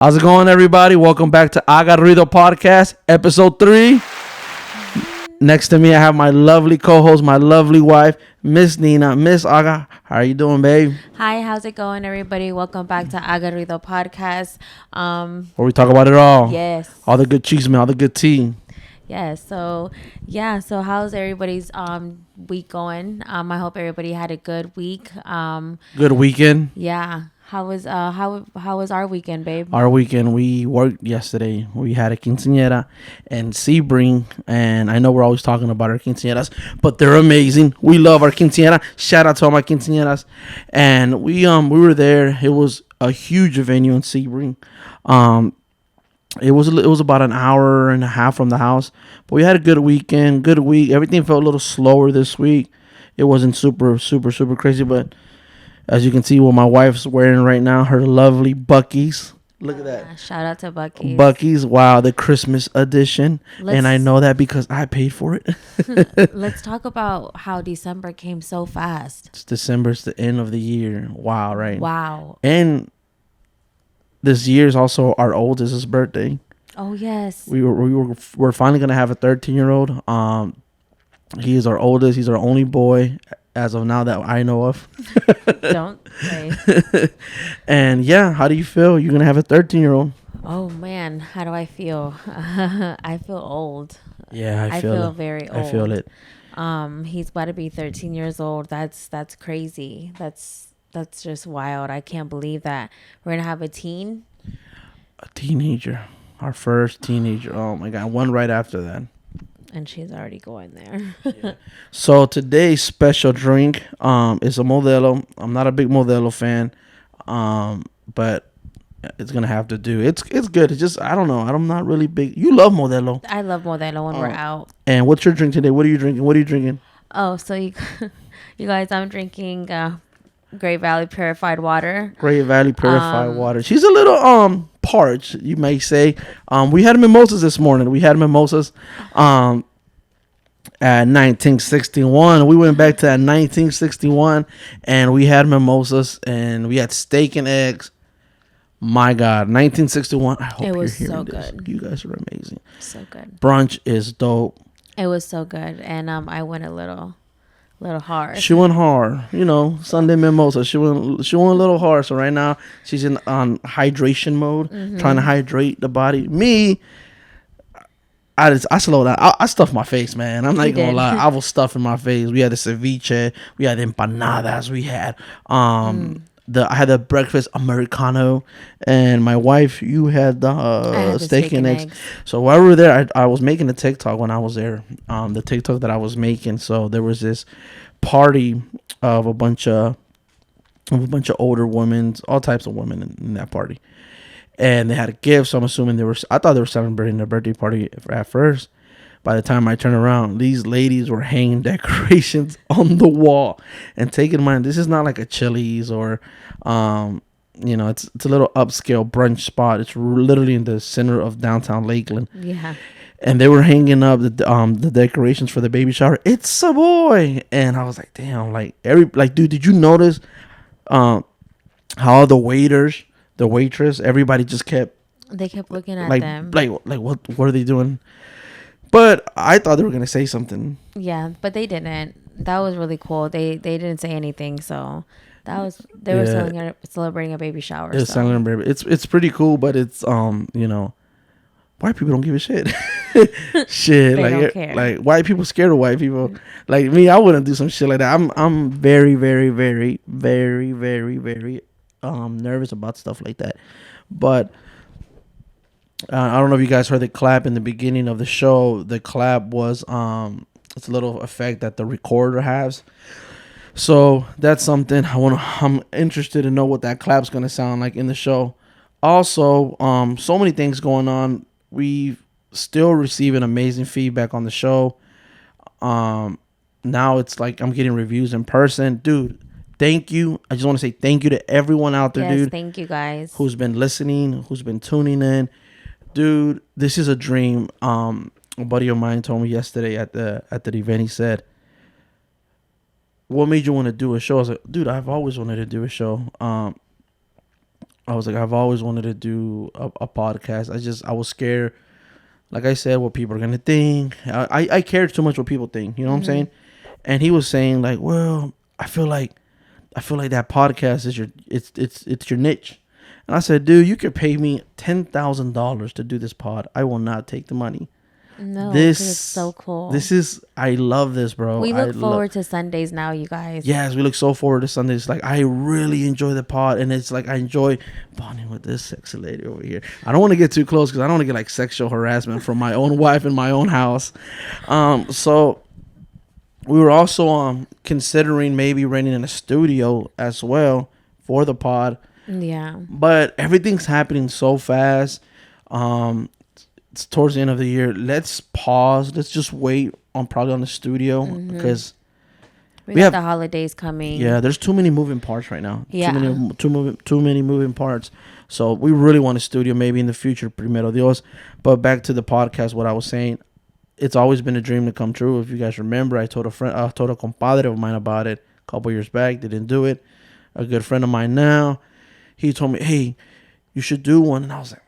How's it going, everybody? Welcome back to Aga Ruido podcast, episode 3. Next to me, I have my lovely co-host, my lovely wife, Miss Nina. Miss Aga, how are you doing, babe? Hi, how's it going, everybody? Welcome back to Aga Ruido podcast. Where we talk about it all. Yes. All the good cheese, man. All the good tea. So how's everybody's week going? I hope everybody had a good week. Good weekend. Yeah. How was our weekend, babe? Our weekend, we worked yesterday. We had a quinceañera and Sebring, and I know we're always talking about our quinceañeras, but they're amazing. We love our quinceañera. Shout out to all my quinceañeras. And we were there. It was a huge venue in Sebring. It was about an hour and a half from the house, but we had a good weekend, good week. Everything felt a little slower this week. It wasn't super crazy, but as you can see, what my wife's wearing right now, her lovely Buc-ee's. Look at that. Shout out to Buc-ee's. Buc-ee's, wow, the Christmas edition. And I know that because I paid for it. Let's talk about how December came so fast. It's December, it's the end of the year. Wow, right? Wow. And this year is also our oldest's birthday. Oh, yes. We're finally going to have a 13-year-old. He is our oldest. He's our only boy as of now that I know of. Don't say. And yeah, how do you feel? You're going to have a 13-year-old. Oh, man. How do I feel? I feel old. Yeah, I feel very old. I feel it. He's about to be 13 years old. That's crazy. That's just wild. I can't believe that we're gonna have a teenager, our first teenager. Oh my God, one right after that, and she's already going there. Yeah. So today's special drink is a Modelo. I'm not a big Modelo fan, but it's gonna have to do. It's good. It's just I don't know. I'm not really big. You love Modelo. I love Modelo when we're out. And what's your drink today? What are you drinking? Oh, so you guys, I'm drinking Great Valley purified water. Great Valley purified water. She's a little parched, you may say. We had mimosas this morning. At 1961. We went back to that 1961 and we had mimosas and we had steak and eggs. My God, 1961. I hope you're hearing so this. good. You guys are amazing. So good. Brunch is dope. It was so good, and I went a little hard. She went hard, Sunday mimosa. She went a little hard. So right now she's in hydration mode, trying to hydrate the body. Me, I slow down. I stuff my face, man. I'm not gonna lie. I was stuffing my face. We had the ceviche, we had empanadas, we had I had the breakfast Americano, and my wife, you had the steak and eggs. So while we were there, I was making a TikTok when I was there. The TikTok that I was making. So there was this party of a bunch of older women, all types of women in that party, and they had a gift. So I'm assuming I thought they were celebrating their birthday party at first. By the time I turn around, these ladies were hanging decorations on the wall. And take in mind, this is not like a Chili's or, it's a little upscale brunch spot. It's literally in the center of downtown Lakeland. Yeah. And they were hanging up the decorations for the baby shower. It's a boy, and I was like, damn, dude, did you notice how the waitress, everybody just kept looking at them. Like what are they doing? But I thought they were going to say something. Yeah, but they didn't. That was really cool. They didn't say anything, so they were celebrating a baby shower. It's celebrating a baby. It's pretty cool, but it's white people don't give a shit. Shit, they don't care. Like white people scared of white people. Like me, I wouldn't do some shit like that. I'm very very very very very very nervous about stuff like that. But I don't know if you guys heard the clap in the beginning of the show. The clap was it's a little effect that the recorder has. So that's something I'm interested to know what that clap's gonna sound like in the show. Also, so many things going on. We still receiving amazing feedback on the show. Now it's like I'm getting reviews in person, dude. Thank you. I just want to say thank you to everyone out there, dude. Thank you guys who's been listening, who's been tuning in. Dude, this is a dream. A buddy of mine told me yesterday at the event. He said, "What made you want to do a show?" I was like, "Dude, I've always wanted to do a show." I was like, I've always wanted to do a podcast. I was scared. Like I said, what people are gonna think. I cared too much what people think. You know what I'm saying? And he was saying like, well, I feel like that podcast is it's your niche. And I said, dude, you could pay me $10,000 to do this pod. I will not take the money. No, because it's This so cool. this is I love this, bro. We look forward to Sundays now, you guys. Yes, we look so forward to Sundays. Like I really enjoy the pod, and it's like I enjoy bonding with this sexy lady over here. I don't want to get too close because I don't want to get like sexual harassment from my own wife in my own house. So we were also considering maybe renting in a studio as well for the pod. Yeah. But everything's happening so fast. It's towards the end of the year. Let's pause. Let's just wait on probably on the studio because we got the holidays coming. Yeah, there's too many moving parts right now. Yeah. Too many moving parts. So we really want a studio maybe in the future, primero Dios. But back to the podcast, what I was saying, it's always been a dream to come true. If you guys remember, I told a compadre of mine about it a couple years back. They didn't do it. A good friend of mine now, he told me, hey, you should do one. And I was like,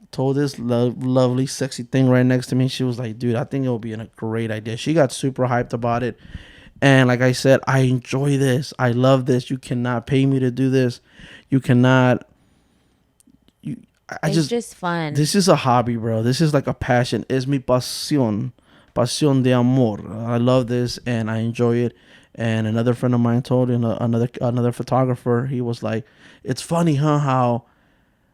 told this lovely, sexy thing right next to me. She was like, dude, I think it will be a great idea. She got super hyped about it. And like I said, I enjoy this. I love this. You cannot pay me to do this. You cannot. It's just fun. This is a hobby, bro. This is like a passion. Es mi pasión. Pasión de amor. I love this and I enjoy it. And another friend of mine told another photographer, he was like, it's funny, huh, how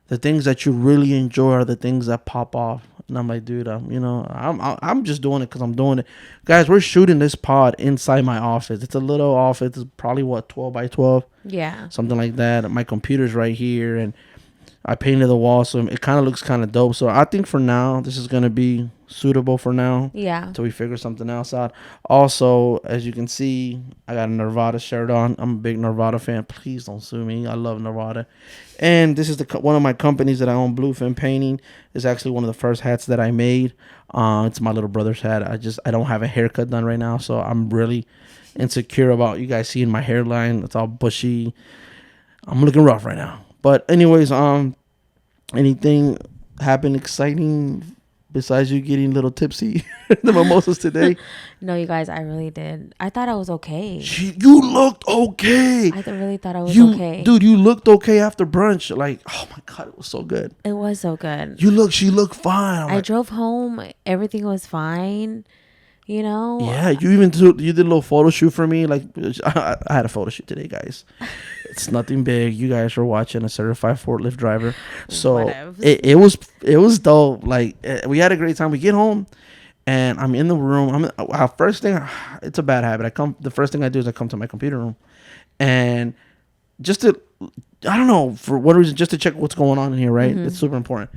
the things that you really enjoy are the things that pop off. And I'm like, dude, I'm just doing it because I'm doing it. Guys, we're shooting this pod inside my office. It's a little office. It's probably, 12 by 12? Yeah. Something like that. My computer's right here. And I painted the wall, so it kind of looks kind of dope. So I think for now, this is going to be suitable for now. Yeah. Until we figure something else out. Also, as you can see, I got a Nirvana shirt on. I'm a big Nirvana fan. Please don't sue me. I love Nirvana. And this is one of my companies that I own, Bluefin Painting. It's actually one of the first hats that I made. It's my little brother's hat. I don't have a haircut done right now, so I'm really insecure about you guys seeing my hairline. It's all bushy. I'm looking rough right now. But anyways, anything happened exciting besides you getting a little tipsy the mimosas today? No, you guys, I really did. I thought I was okay. You looked okay. I really thought I was okay. Dude, you looked okay after brunch. Like, oh my God, it was so good. It was so good. She looked fine. I drove home. Everything was fine. You know? Yeah, you did a little photo shoot for me. Like, I had a photo shoot today, guys. It's nothing big. You guys are watching a certified forklift driver. So it was dope. Like, we had a great time. We get home and I'm in the room. First thing, it's a bad habit. The first thing I do is I come to my computer room and just to, I don't know for what reason, just to check what's going on in here, right? It's super important.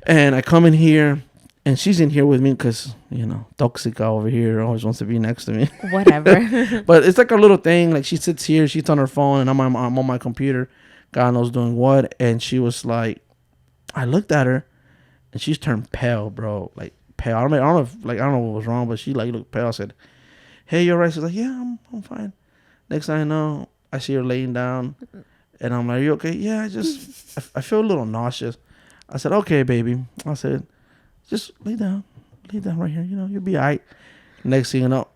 And I come in here. And she's in here with me because, Toxica over here always wants to be next to me. Whatever. But it's like a little thing. Like, she sits here, she's on her phone, and I'm on my computer. God knows doing what. And she was like, I looked at her, and she's turned pale, bro. Like, pale. I don't know what was wrong, but she, like, looked pale. I said, hey, you're right. She's like, yeah, I'm fine. Next thing I know, I see her laying down. And I'm like, are you okay? Yeah, I feel a little nauseous. I said, okay, baby. I said, just lay down right here. You'll be all right. Next thing you know,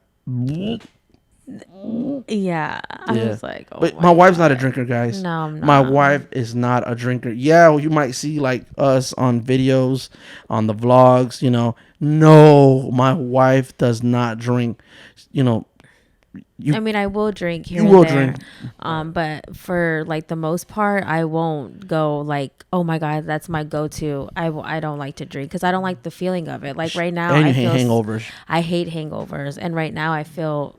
yeah, I was like, oh, but my wife's not a drinker, guys. No, I'm not. My wife is not a drinker. Yeah, you might see like us on videos, on the vlogs. No, my wife does not drink. I will drink here and there. But for like the most part, I won't go like, oh my God, that's my go-to. I don't like to drink because I don't like the feeling of it. Like right now, I feel hangovers. I hate hangovers, and right now I feel.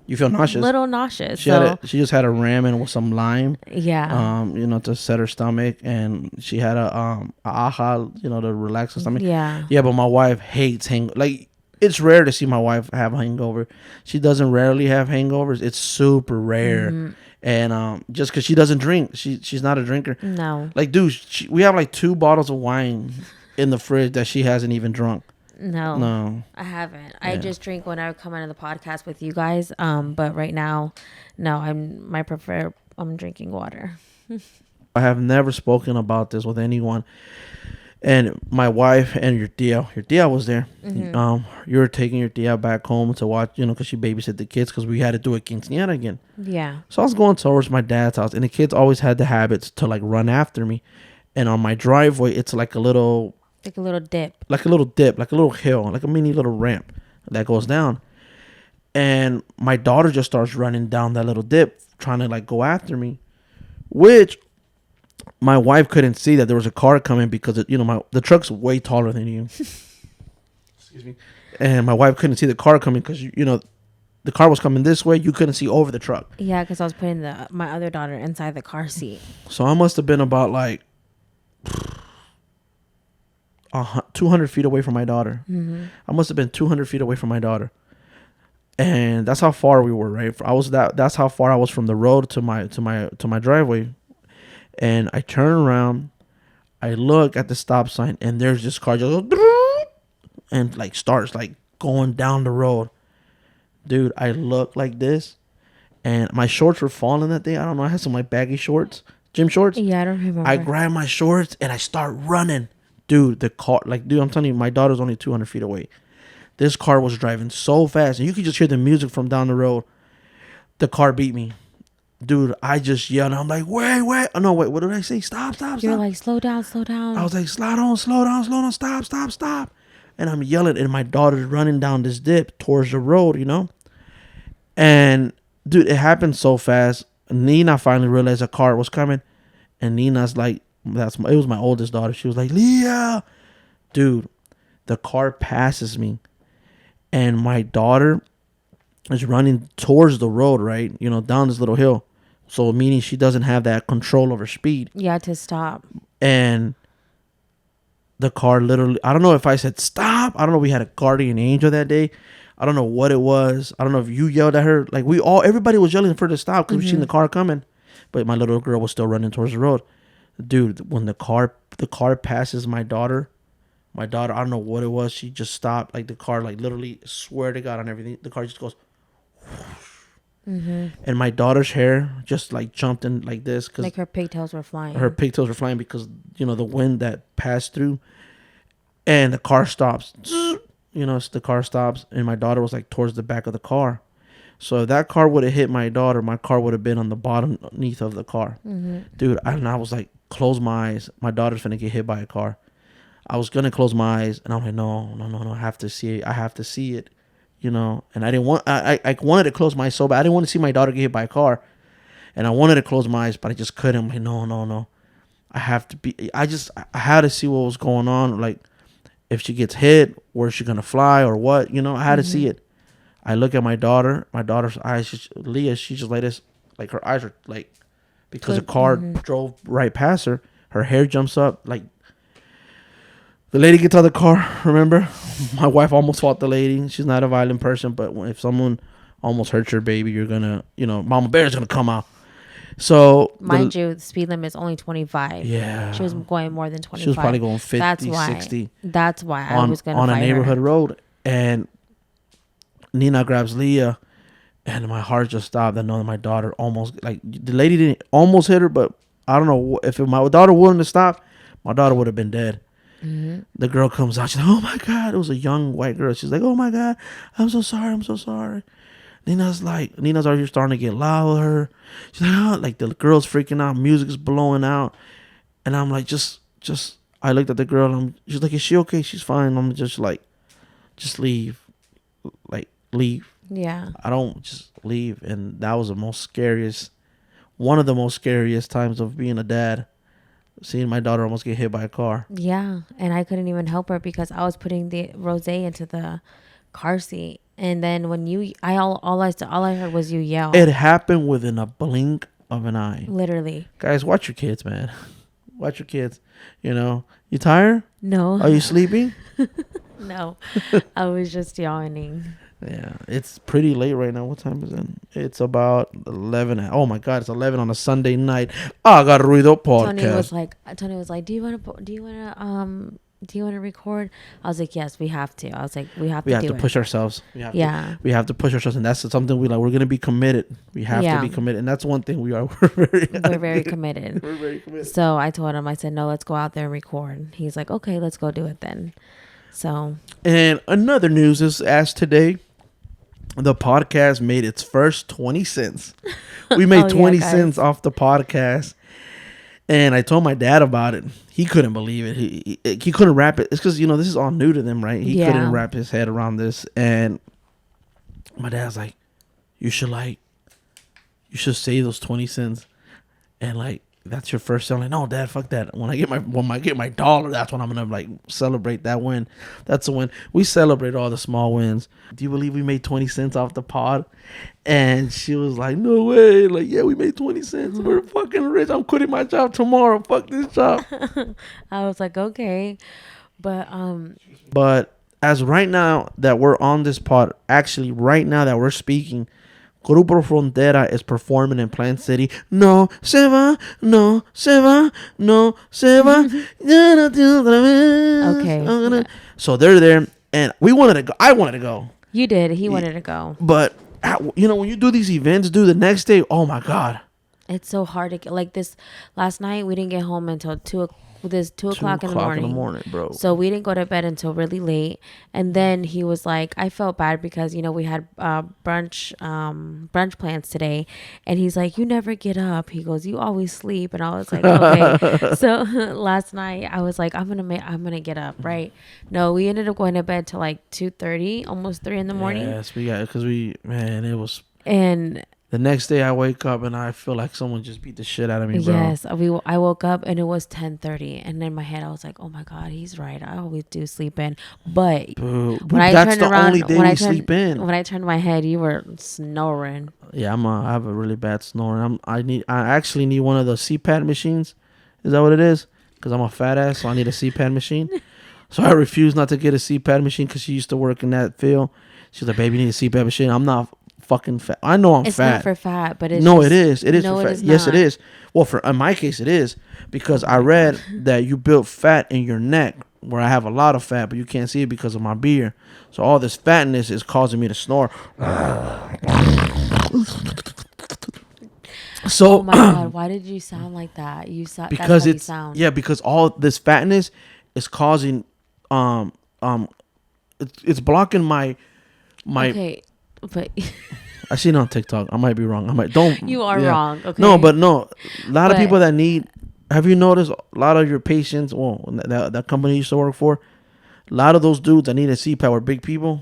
You feel nauseous? Little nauseous. She just had a ramen with some lime. Yeah. To set her stomach, and she had a aha, to relax her stomach. Yeah. Yeah, but my wife hates like. It's rare to see my wife have a hangover. She doesn't rarely have hangovers. It's super rare. And just because she doesn't drink, she's not a drinker. No. Like, dude, we have like 2 bottles of wine in the fridge that she hasn't even drunk. No. I haven't. Yeah. I just drink when I come into the podcast with you guys. But right now, no, I'm drinking water. I have never spoken about this with anyone. And my wife and your tia was there. You were taking your tia back home to watch, because she babysit the kids because we had to do a quinceañera again. Yeah. So I was going towards my dad's house, and the kids always had the habits to like run after me. And on my driveway, it's like a little dip, like a little hill, like a mini little ramp that goes down. And my daughter just starts running down that little dip, trying to like go after me, which my wife couldn't see that there was a car coming because the truck's way taller than you. Excuse me. And my wife couldn't see the car coming because the car was coming this way. You couldn't see over the truck. Yeah, because I was putting my other daughter inside the car seat. So I must have been about like 200 feet away from my daughter. I must have been 200 feet away from my daughter. And that's how far we were, right? That's how far I was from the road to my driveway. And I turn around, I look at the stop sign, and there's this car just goes, and like starts like going down the road. Dude, I look like this, and my shorts were falling that day. I don't know. I had some like baggy shorts, gym shorts. Yeah, I don't remember. I grab my shorts and I start running. Dude, the car, I'm telling you, my daughter's only 200 feet away. This car was driving so fast, and you could just hear the music from down the road. The car beat me. Dude, I just yelled. I'm like, wait. Oh, no, wait. What did I say? Stop. You're like, slow down. I was like, slow down. Stop. And I'm yelling, and my daughter's running down this dip towards the road, And, dude, it happened so fast. Nina finally realized a car was coming. And Nina's like, it was my oldest daughter. She was like, Leah. Dude, the car passes me. And my daughter is running towards the road, right? Down this little hill. So meaning she doesn't have that control over speed. Yeah, to stop. And the car literally, I don't know if I said stop. I don't know. We had a guardian angel that day. I don't know what it was. I don't know if you yelled at her. Like everybody was yelling for her to stop because we seen the car coming. But my little girl was still running towards the road. Dude, when the car passes my daughter, I don't know what it was. She just stopped. Like the car, like literally, swear to God on everything. The car just goes. And my daughter's hair just like jumped in like this because like her pigtails were flying. Because the wind that passed through, and the car stops. The car stops, and my daughter was like towards the back of the car. So if that car would have hit my daughter, my car would have been on the bottom beneath of the car. Dude, I was like, close my eyes. My daughter's finna get hit by a car. I was gonna close my eyes, and I'm like, no, I have to see it. And I didn't want. I wanted to close my eyes so bad. I didn't want to see my daughter get hit by a car, and I wanted to close my eyes, but I just couldn't. I'm like, no. I have to be. I had to see what was going on. Like, if she gets hit, where's she gonna fly or what? I had to see it. I look at my daughter. My daughter's eyes, Leah. She's just like this. Like her eyes are like, because a car drove right past her. Her hair jumps up. Like, the lady gets out of the car. Remember, my wife almost fought the lady. She's not a violent person, but if someone almost hurts your baby, you're gonna, Mama Bear's gonna come out. So mind you, the speed limit is only 25. Yeah, she was going more than 25. She was probably going 50, That's why, 60. That's why I was gonna on fight a neighborhood her. road, and Nina grabs Leah, and my heart just stopped. I know that my daughter almost, like, the lady didn't almost hit her, but I don't know if my daughter wouldn't have stopped, my daughter would have been dead. The girl comes out. She's like, oh my God. It was a young white girl. She's like, oh my God. I'm so sorry. Nina's already starting to get loud with her. She's like, oh, like the girl's freaking out. Music is blowing out. And I'm like, just, I looked at the girl. And she's like, is she okay? She's fine. I'm just like, just leave. Like, leave. Yeah. I don't, just leave. And that was one of the most scariest times of being a dad. Seeing my daughter almost get hit by a car. Yeah, and I couldn't even help her because I was putting the rosé into the car seat, and then when all I heard was you yell. It happened within a blink of an eye. Literally. Guys, watch your kids, man. Watch your kids. You tired? No. Are you sleeping? No, I was just yawning. Yeah, it's pretty late right now. What time is it? It's about 11. Oh my God, it's 11 on a Sunday night. Aga Ruido podcast. Tony was like, do you want to do you want to record? I was like, yes, we have to. I was like, we have to push ourselves. Yeah. We have to push ourselves, and that's something we're gonna be committed. We have to be committed, and that's one thing we are. We're very committed. We're very committed. So I told him, I said, no, let's go out there and record. He's like, okay, let's go do it then. So. And another news is, as today, the podcast made its first 20 cents. We made 20 cents off the podcast. And I told my dad about it. He couldn't believe it. He couldn't wrap it. It's because, this is all new to them, right? He couldn't wrap his head around this. And my dad's like, you should save those 20 cents. And like, that's your first sale. I'm like, no, Dad, fuck that. When I get my dollar, that's when I'm gonna like celebrate that win. That's a win. We celebrate all the small wins. Do you believe we made 20 cents off the pod? And she was like, no way. Like, yeah, we made 20 cents. We're fucking rich. I'm quitting my job tomorrow. Fuck this job. I was like, okay. But as right now that we're on this pod, actually right now that we're speaking, Grupo Frontera is performing in Plant City. No se va, no se va, no se va. Okay. So they're there, and we wanted to go. I wanted to go. You did. He wanted to go. But, when you do these events, the next day, oh my God. It's so hard to get. Like this last night, we didn't get home until 2 o'clock in the morning, bro. So we didn't go to bed until really late. And then he was like, I felt bad because we had brunch plans today, and he's like, you never get up. He goes, you always sleep. And I was like, okay. So last night I was like, I'm gonna get up, right? No, we ended up going to bed till like 2:30, almost 3 in the morning. Yes, we got because it was. And the next day I wake up and I feel like someone just beat the shit out of me, bro. Yes, I woke up and it was 10:30, and in my head I was like, "Oh my God, he's right. I always do sleep in." But when I turned around, when I turned my head, you were snoring. Yeah, I have a really bad snoring. I actually need one of those CPAP machines. Is that what it is? Because I'm a fat ass, so I need a CPAP machine. So I refuse not to get a CPAP machine because she used to work in that field. She's like, "Baby, you need a CPAP machine." I'm not fucking fat. I know I'm fat. It's not for fat, but it's it is. It is for fat. Yes, it is. Well, in my case, it is because I read that you build fat in your neck where I have a lot of fat, but you can't see it because of my beard. So all this fatness is causing me to snore. So, oh my God, why did you sound like that? Because because all this fatness is causing it's blocking my. Okay, but I seen it on TikTok. I might be wrong. You are wrong. Okay. No, but no. A lot of people that need. Have you noticed a lot of your patients? Well, that company you used to work for, a lot of those dudes that need a CPAP were big people.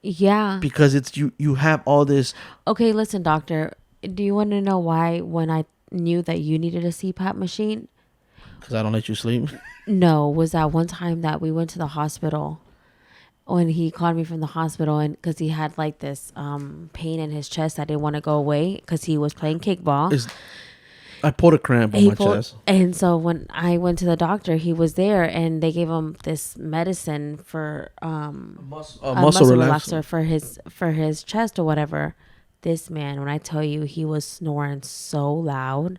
Yeah. Because it's you have all this. Okay, listen, doctor. Do you want to know why when I knew that you needed a CPAP machine? Because I don't let you sleep. No, was that one time that we went to the hospital. When he called me from the hospital, and because he had like this pain in his chest that didn't want to go away because he was playing kickball. I pulled a cramp on my chest. And so when I went to the doctor, he was there, and they gave him this medicine for a muscle relaxer for his chest or whatever. This man, when I tell you, he was snoring so loud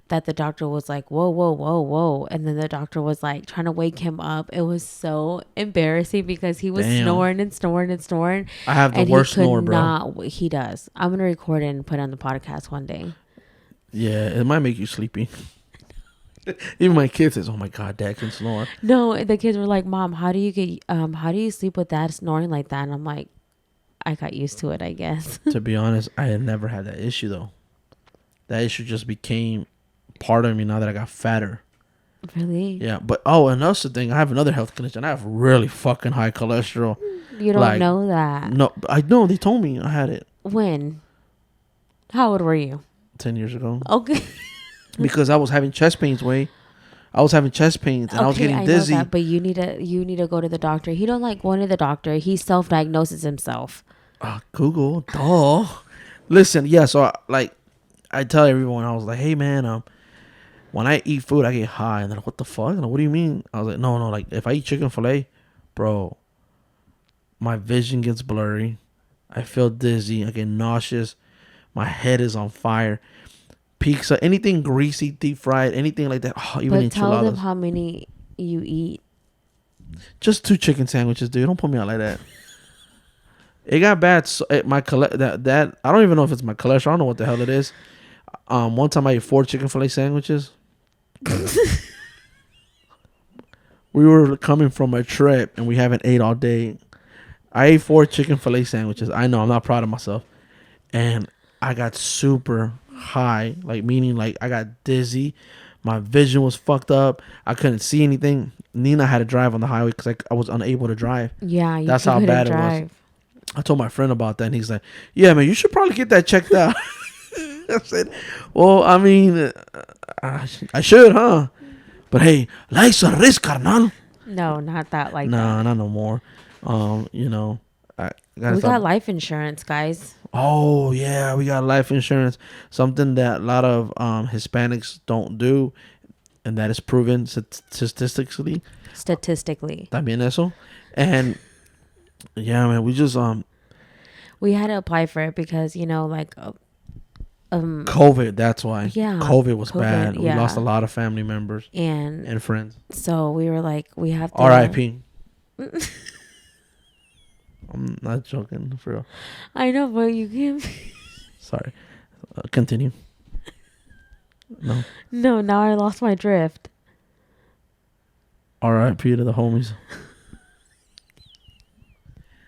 that the doctor was like, whoa, whoa, whoa, whoa. And then the doctor was like trying to wake him up. It was so embarrassing because he was snoring and snoring and snoring. I have the worst snore, bro. He does. I'm going to record it and put it on the podcast one day. Yeah, it might make you sleepy. Even my kids says, "Oh my God, Dad can snore." No, the kids were like, "Mom, how do you sleep with Dad snoring like that?" And I'm like, I got used to it, I guess. To be honest, I had never had that issue though. That issue just became part of me now that I got fatter. Really? Yeah, but another thing, I have another health condition. I have really fucking high cholesterol. You don't know that? No, I know. They told me I had it. When? How old were you? 10 years ago. Okay. Because I was having chest pains, I was having chest pains and I was getting dizzy. Know that, but you need to go to the doctor. He don't like going to the doctor. He self-diagnoses himself. Google, duh. Listen, yeah. So I tell everyone, I was like, hey man, when I eat food, I get high. And they're like, what the fuck? Like, what do you mean? I was like, no. Like if I eat chicken fillet, bro, my vision gets blurry. I feel dizzy. I get nauseous. My head is on fire. Pizza, anything greasy, deep fried, anything like that. Oh, even but tell enchiladas. them how many you eat. Just 2 chicken sandwiches, dude. Don't put me out like that. It got bad. So that I don't even know if it's my cholesterol. I don't know what the hell it is. One time I ate 4 chicken fillet sandwiches. We were coming from a trip and we haven't ate all day. I ate 4 chicken fillet sandwiches. I know, I'm not proud of myself. And I got super high, like meaning like I got dizzy. My vision was fucked up. I couldn't see anything. Nina had to drive on the highway because I was unable to drive. Yeah, that's how bad it was. I told my friend about that, and he's like, "Yeah, man, you should probably get that checked out." I said, "Well, I mean, I should, huh? But hey, life's a risk, carnal." No, not that like nah, that. Not no more. You know, we got life insurance, guys. Oh yeah, we got life insurance. Something that a lot of Hispanics don't do, and that is proven statistically. También eso, and yeah, man, we just we had to apply for it because like COVID. That's why. Yeah, COVID was bad. Yeah. We lost a lot of family members and friends. So we were like, we have to. R.I.P. I'm not joking, for real. I know, but you can't. Sorry. Continue. No. No, now I lost my drift. R.I.P. to the homies.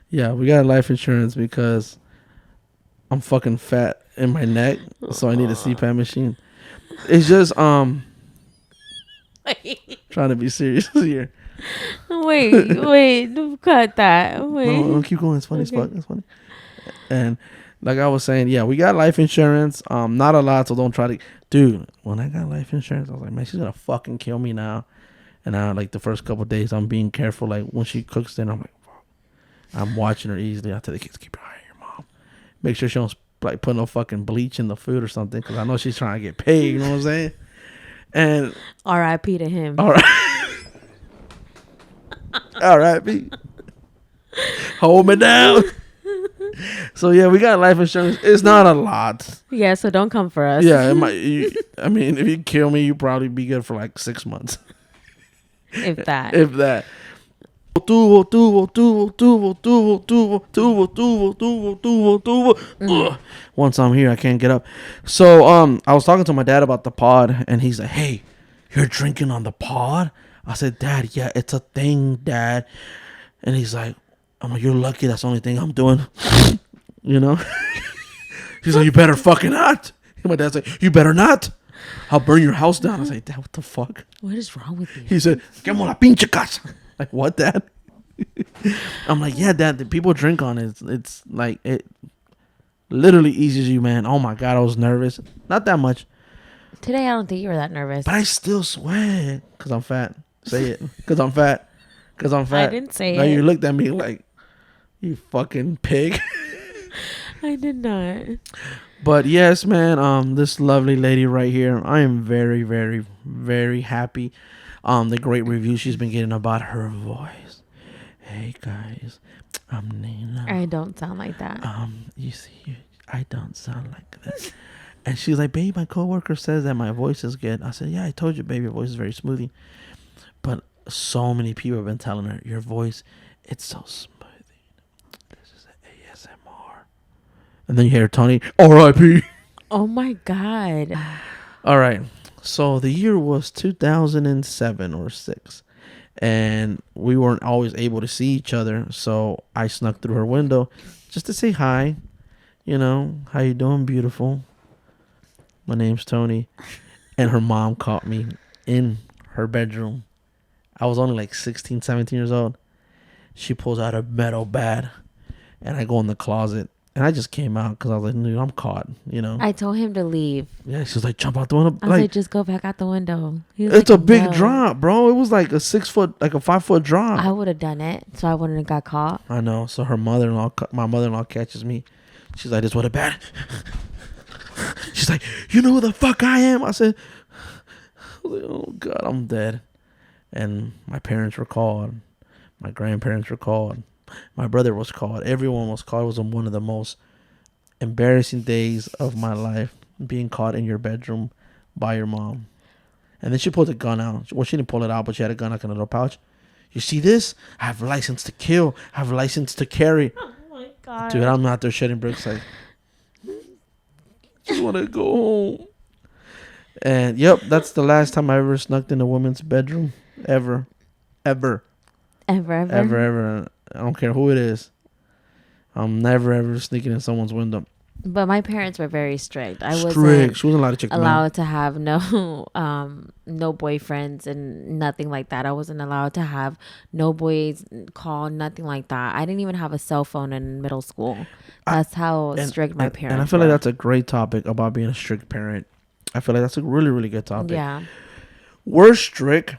Yeah, we got life insurance because I'm fucking fat in my neck, so I need a CPAP machine. It's just trying to be serious here. Wait, cut that. Wait. No, keep going. It's funny as fuck. It's funny. And like I was saying, yeah, we got life insurance. Not a lot, so don't try to. Dude, when I got life insurance, I was like, man, she's gonna fucking kill me now. And now, like the first couple of days, I'm being careful. Like when she cooks dinner, I'm like, fuck. I'm watching her easily. I tell the kids, keep your eye on your mom. Make sure she don't like put no fucking bleach in the food or something, because I know she's trying to get paid. You know what I'm saying? And R.I.P. to him. All right. R.I.P. Hold me down. So yeah, we got life insurance. It's not a lot. Yeah, so don't come for us. Yeah, it might. I mean, if you kill me, you probably be good for like 6 months. If that. If that. Once I'm here, I can't get up. So I was talking to my dad about the pod, and he's like, "Hey, you're drinking on the pod?" I said, "Dad, yeah, it's a thing, Dad." And he's like, "I'm like, you're lucky. That's the only thing I'm doing." You know. He's like, "You better fucking not." And my dad's like, "You better not. I'll burn your house down." I was like, "Dad, what the fuck? What is wrong with you?" He said, "Quemo la pinche casa." Like, what, Dad? I'm like, yeah, Dad, the people drink on it. It's like, it literally eases you, man. Oh my God, I was nervous. Not that much. Today, I don't think you were that nervous. But I still sweat. Because I'm fat. Say it. Because I'm fat. Because I'm fat. I didn't say now it. You looked at me like, you fucking pig. I did not. But yes, man, this lovely lady right here, I am very, very, very happy. The great review she's been getting about her voice. Hey guys, I'm Nina. I don't sound like that. You see, I don't sound like that. And she's like, "Babe, my coworker says that my voice is good." I said, "Yeah, I told you, babe, your voice is very smoothie." But so many people have been telling her, "Your voice, it's so smoothie. This is ASMR." And then you hear Tony, R.I.P. Oh my God. All right. So the year was 2007 or 6, and we weren't always able to see each other. So I snuck through her window just to say hi. You know, how you doing, beautiful? My name's Tony. And her mom caught me in her bedroom. I was only like 16, 17 years old. She pulls out a metal bat, and I go in the closet. And I just came out because I was like, dude, I'm caught, you know. I told him to leave. Yeah, she was like, jump out the window. I was like, just go back out the window. It's like, a big drop, bro. It was like a 6 foot, like a 5 foot drop. I would have done it, so I wouldn't have got caught. I know. So my mother-in-law catches me. She's like, this what a bad. She's like, you know who the fuck I am? I said, oh God, I'm dead. And my parents were called. My grandparents were called. My brother was called. Everyone was called. It was one of the most embarrassing days of my life, being caught in your bedroom by your mom. And then she pulled a gun out. Well, she didn't pull it out, but she had a gun like in a little pouch. You see this? I have a license to kill. I have a license to carry. Oh my god, dude! I'm out there shedding bricks like, just want to go home. And yep, that's the last time I ever snuck in a woman's bedroom, ever. Ever. I don't care who it is. I'm never ever sneaking in someone's window. But my parents were very strict. I wasn't She wasn't allowed to check them out. allowed to have no no boyfriends and nothing like that. I wasn't allowed to have no boys call, nothing like that. I didn't even have a cell phone in middle school. That's how strict my parents were. And I feel like that's a great topic about being a strict parent. I feel like that's a really, really good topic. Yeah. We're strict,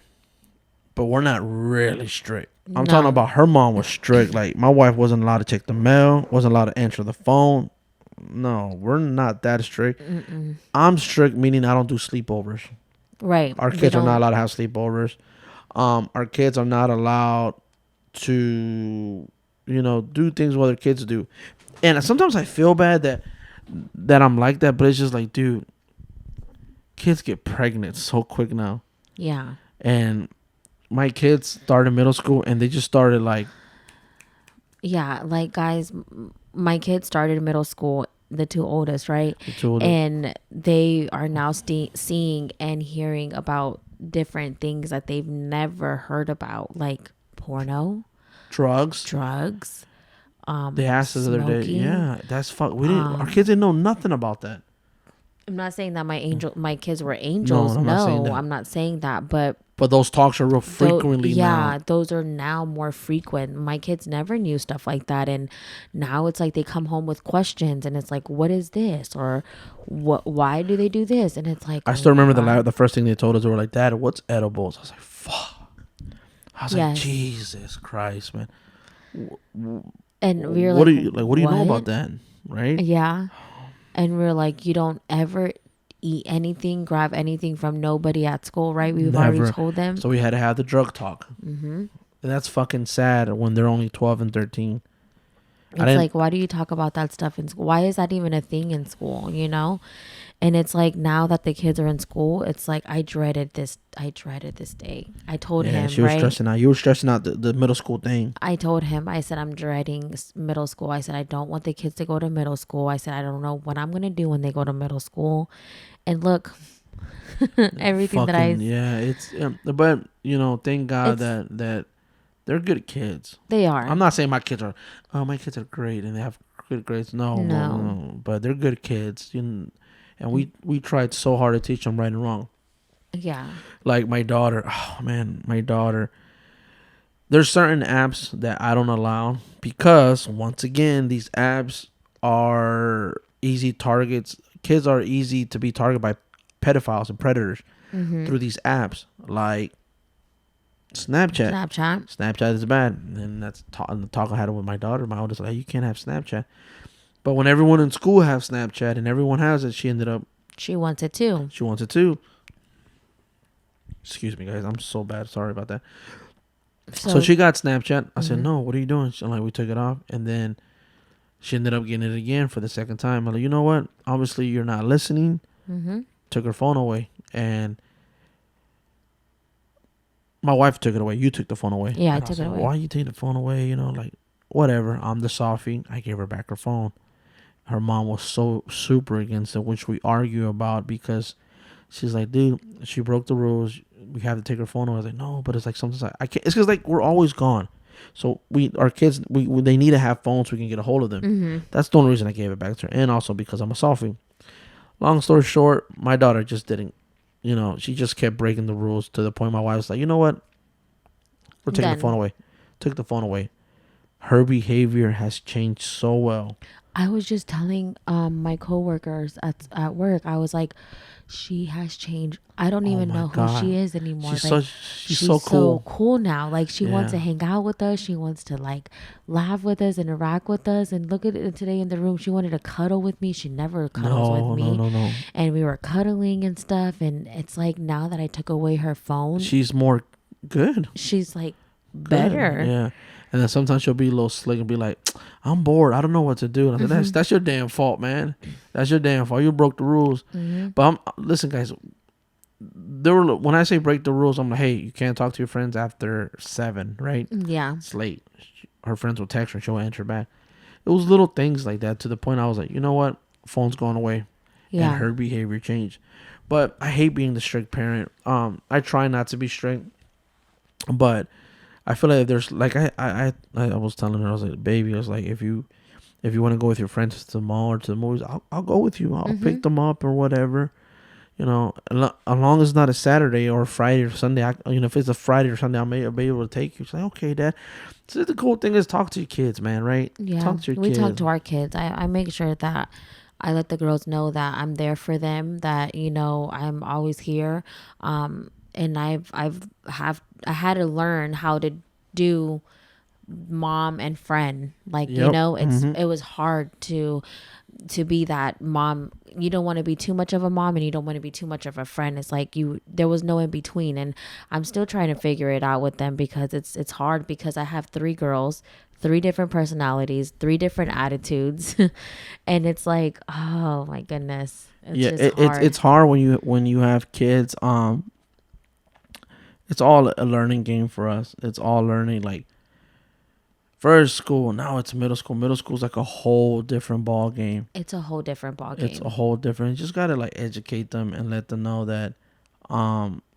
but we're not really strict. I'm talking about her mom was strict. Like, my wife wasn't allowed to check the mail, wasn't allowed to answer the phone. No, we're not that strict. Mm-mm. I'm strict, meaning I don't do sleepovers. Right. Our kids are not allowed to have sleepovers. Our kids are not allowed to, do things what other kids do. And sometimes I feel bad that I'm like that, but it's just like, dude, kids get pregnant so quick now. Yeah. And my kids started middle school, and they just started like... Yeah, like, guys, my kids started middle school, the two oldest, right? The two oldest. And they are now seeing and hearing about different things that they've never heard about, like porno, drugs. They asked us the other day. Yeah, that's fuck. Our kids didn't know nothing about that. I'm not saying that my kids were angels. No, I'm not saying that, but those talks are real frequently now. Yeah, those are now more frequent. My kids never knew stuff like that, and now it's like they come home with questions, and it's like, what is this, or what? Why do they do this? And it's like, I still remember the first thing they told us. They were like, "Dad, what's edibles?" I was like, "Fuck." I was like, "Jesus Christ, man." And we were what do you know about that, right? Yeah. And we're like, you don't ever eat anything, grab anything from nobody at school, right? We've already told them. So we had to have the drug talk. Mm-hmm. And that's fucking sad when they're only 12 and 13. It's like, why do you talk about that stuff in school? Why is that even a thing in school, And it's like, now that the kids are in school, it's like, I dreaded this day. I told him, she was stressing out. You were stressing out the middle school thing. I told him, I said, I'm dreading middle school. I said, I don't want the kids to go to middle school. I said, I don't know what I'm going to do when they go to middle school. And look, everything but thank God that they're good kids. They are. I'm not saying my kids are great and they have good grades. No. But they're good kids. And we tried so hard to teach them right and wrong. Yeah. Like my daughter. There's certain apps that I don't allow because, once again, these apps are easy targets. Kids are easy to be targeted by pedophiles and predators through these apps like Snapchat. Snapchat is bad. And that's the talk I had with my daughter. My oldest, like, you can't have Snapchat. But when everyone in school has Snapchat and everyone has it, she wants it too. Excuse me, guys. I'm so bad. Sorry about that. So she got Snapchat. I said, no, what are you doing? She's like, we took it off. And then she ended up getting it again for the second time. I'm like, you know what? Obviously, you're not listening. Took her phone away. And my wife took it away. You took the phone away. Yeah, I took it away. Why you take the phone away? Whatever. I'm the softie. I gave her back her phone. Her mom was so super against it, which we argue about because she's like, dude, she broke the rules. We have to take her phone away. I was like, no, but it's like sometimes I can't. It's because we're always gone. So our kids, they need to have phones so we can get a hold of them. That's the only reason I gave it back to her. And also because I'm a softie. Long story short, my daughter just didn't, she just kept breaking the rules to the point my wife was like, you know what? We're taking the phone away. Took the phone away. Her behavior has changed so well. I was just telling my coworkers at work, I was like, she has changed. I don't even know who she is anymore. She's so cool. So cool now. Like, she wants to hang out with us. She wants to laugh with us, interact with us. And look at it today in the room. She wanted to cuddle with me. She never cuddles with me. No. And we were cuddling and stuff. And it's like, now that I took away her phone, she's more good. She's like better. Yeah. And then sometimes she'll be a little slick and be like, I'm bored. I don't know what to do. And I said, that's your damn fault, man. That's your damn fault. You broke the rules. But listen, guys, there were, when I say break the rules, I'm like, hey, you can't talk to your friends after 7, right? Yeah. It's late. Her friends will text her, she'll answer back. It was little things like that to the point I was like, you know what? Phone's going away. Yeah. And her behavior changed. But I hate being the strict parent. I try not to be strict, but I feel like there's like I was telling her, I was like, baby, I was like, if you want to go with your friends to the mall or to the movies, I'll go with you. I'll pick them up or whatever. You know, as long as it's not a Saturday or a Friday or Sunday, if it's a Friday or Sunday, I'll be able to take you. She's like, okay, Dad. So the cool thing is talk to your kids, man, right? Yeah, talk to your we kids. talk to our kids. I make sure that I let the girls know that I'm there for them, that, I'm always here. And I had to learn how to do mom and friend. Like, Yep. It was hard to be that mom. You don't want to be too much of a mom and you don't want to be too much of a friend. It's like there was no in between, and I'm still trying to figure it out with them because it's hard, because I have 3 girls, 3 different personalities, 3 different attitudes. And it's like, oh my goodness. It's hard when you have kids. It's all a learning game for us. It's all learning, like, first school, now it's middle school. Middle school's like a whole different ball game. It's a whole different ball game. It's a whole different. You just gotta like educate them and let them know that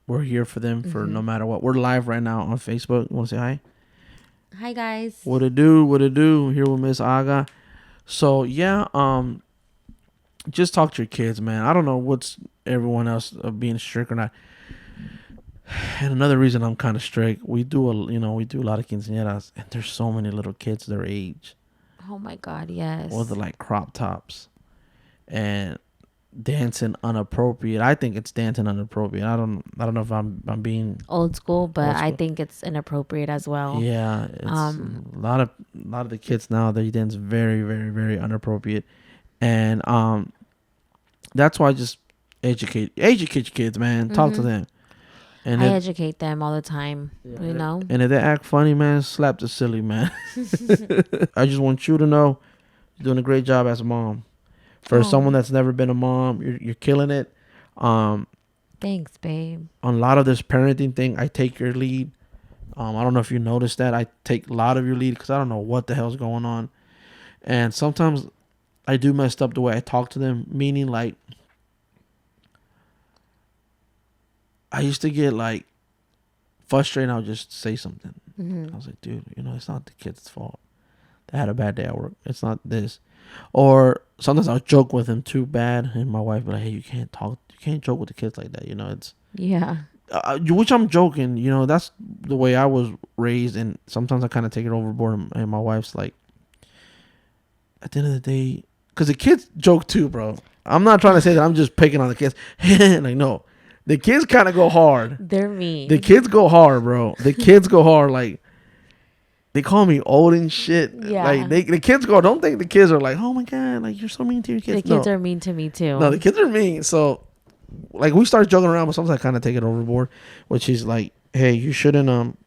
we're here for them for no matter what. We're live right now on Facebook. You wanna say hi? Hi guys. What it do? Here with Miss Aga. So yeah, just talk to your kids, man. I don't know what's everyone else being strict or not. And another reason I'm kind of strict, we do a lot of quinceañeras, and there's so many little kids their age. Oh my God, yes. With like crop tops, and dancing inappropriate. I think it's dancing inappropriate. I don't know if I'm being old school, but I think it's inappropriate as well. Yeah, it's a lot of the kids now, they dance very, very, very inappropriate, and that's why I just educate your kids, man. Talk to them. And I educate them all the time, And if they act funny, man, slap the silly, man. I just want you to know you're doing a great job as a mom. For someone that's never been a mom, you're killing it. Thanks, babe. On a lot of this parenting thing, I take your lead. I don't know if you noticed that. I take a lot of your lead because I don't know what the hell's going on. And sometimes I do mess up the way I talk to them, meaning like, I used to get like frustrated. I would just say something. I was like, dude, it's not the kid's fault. They had a bad day at work. It's not this. Or sometimes I'll joke with him too bad, and my wife be like, hey, you can't joke with the kids like that. It's which I'm joking. That's the way I was raised, and sometimes I kind of take it overboard. And my wife's like, at the end of the day, because the kids joke too, bro. I'm not trying to say that I'm just picking on the kids. Like, no. The kids kind of go hard. They're mean. The kids go hard, bro. The kids go hard. Like, they call me old and shit. Yeah. Like, the kids go, don't think the kids are like, oh my God, like, you're so mean to your kids. The kids are mean to me too. No, the kids are mean. So, like, we start joking around, but sometimes I kind of take it overboard, which is like, hey, you shouldn't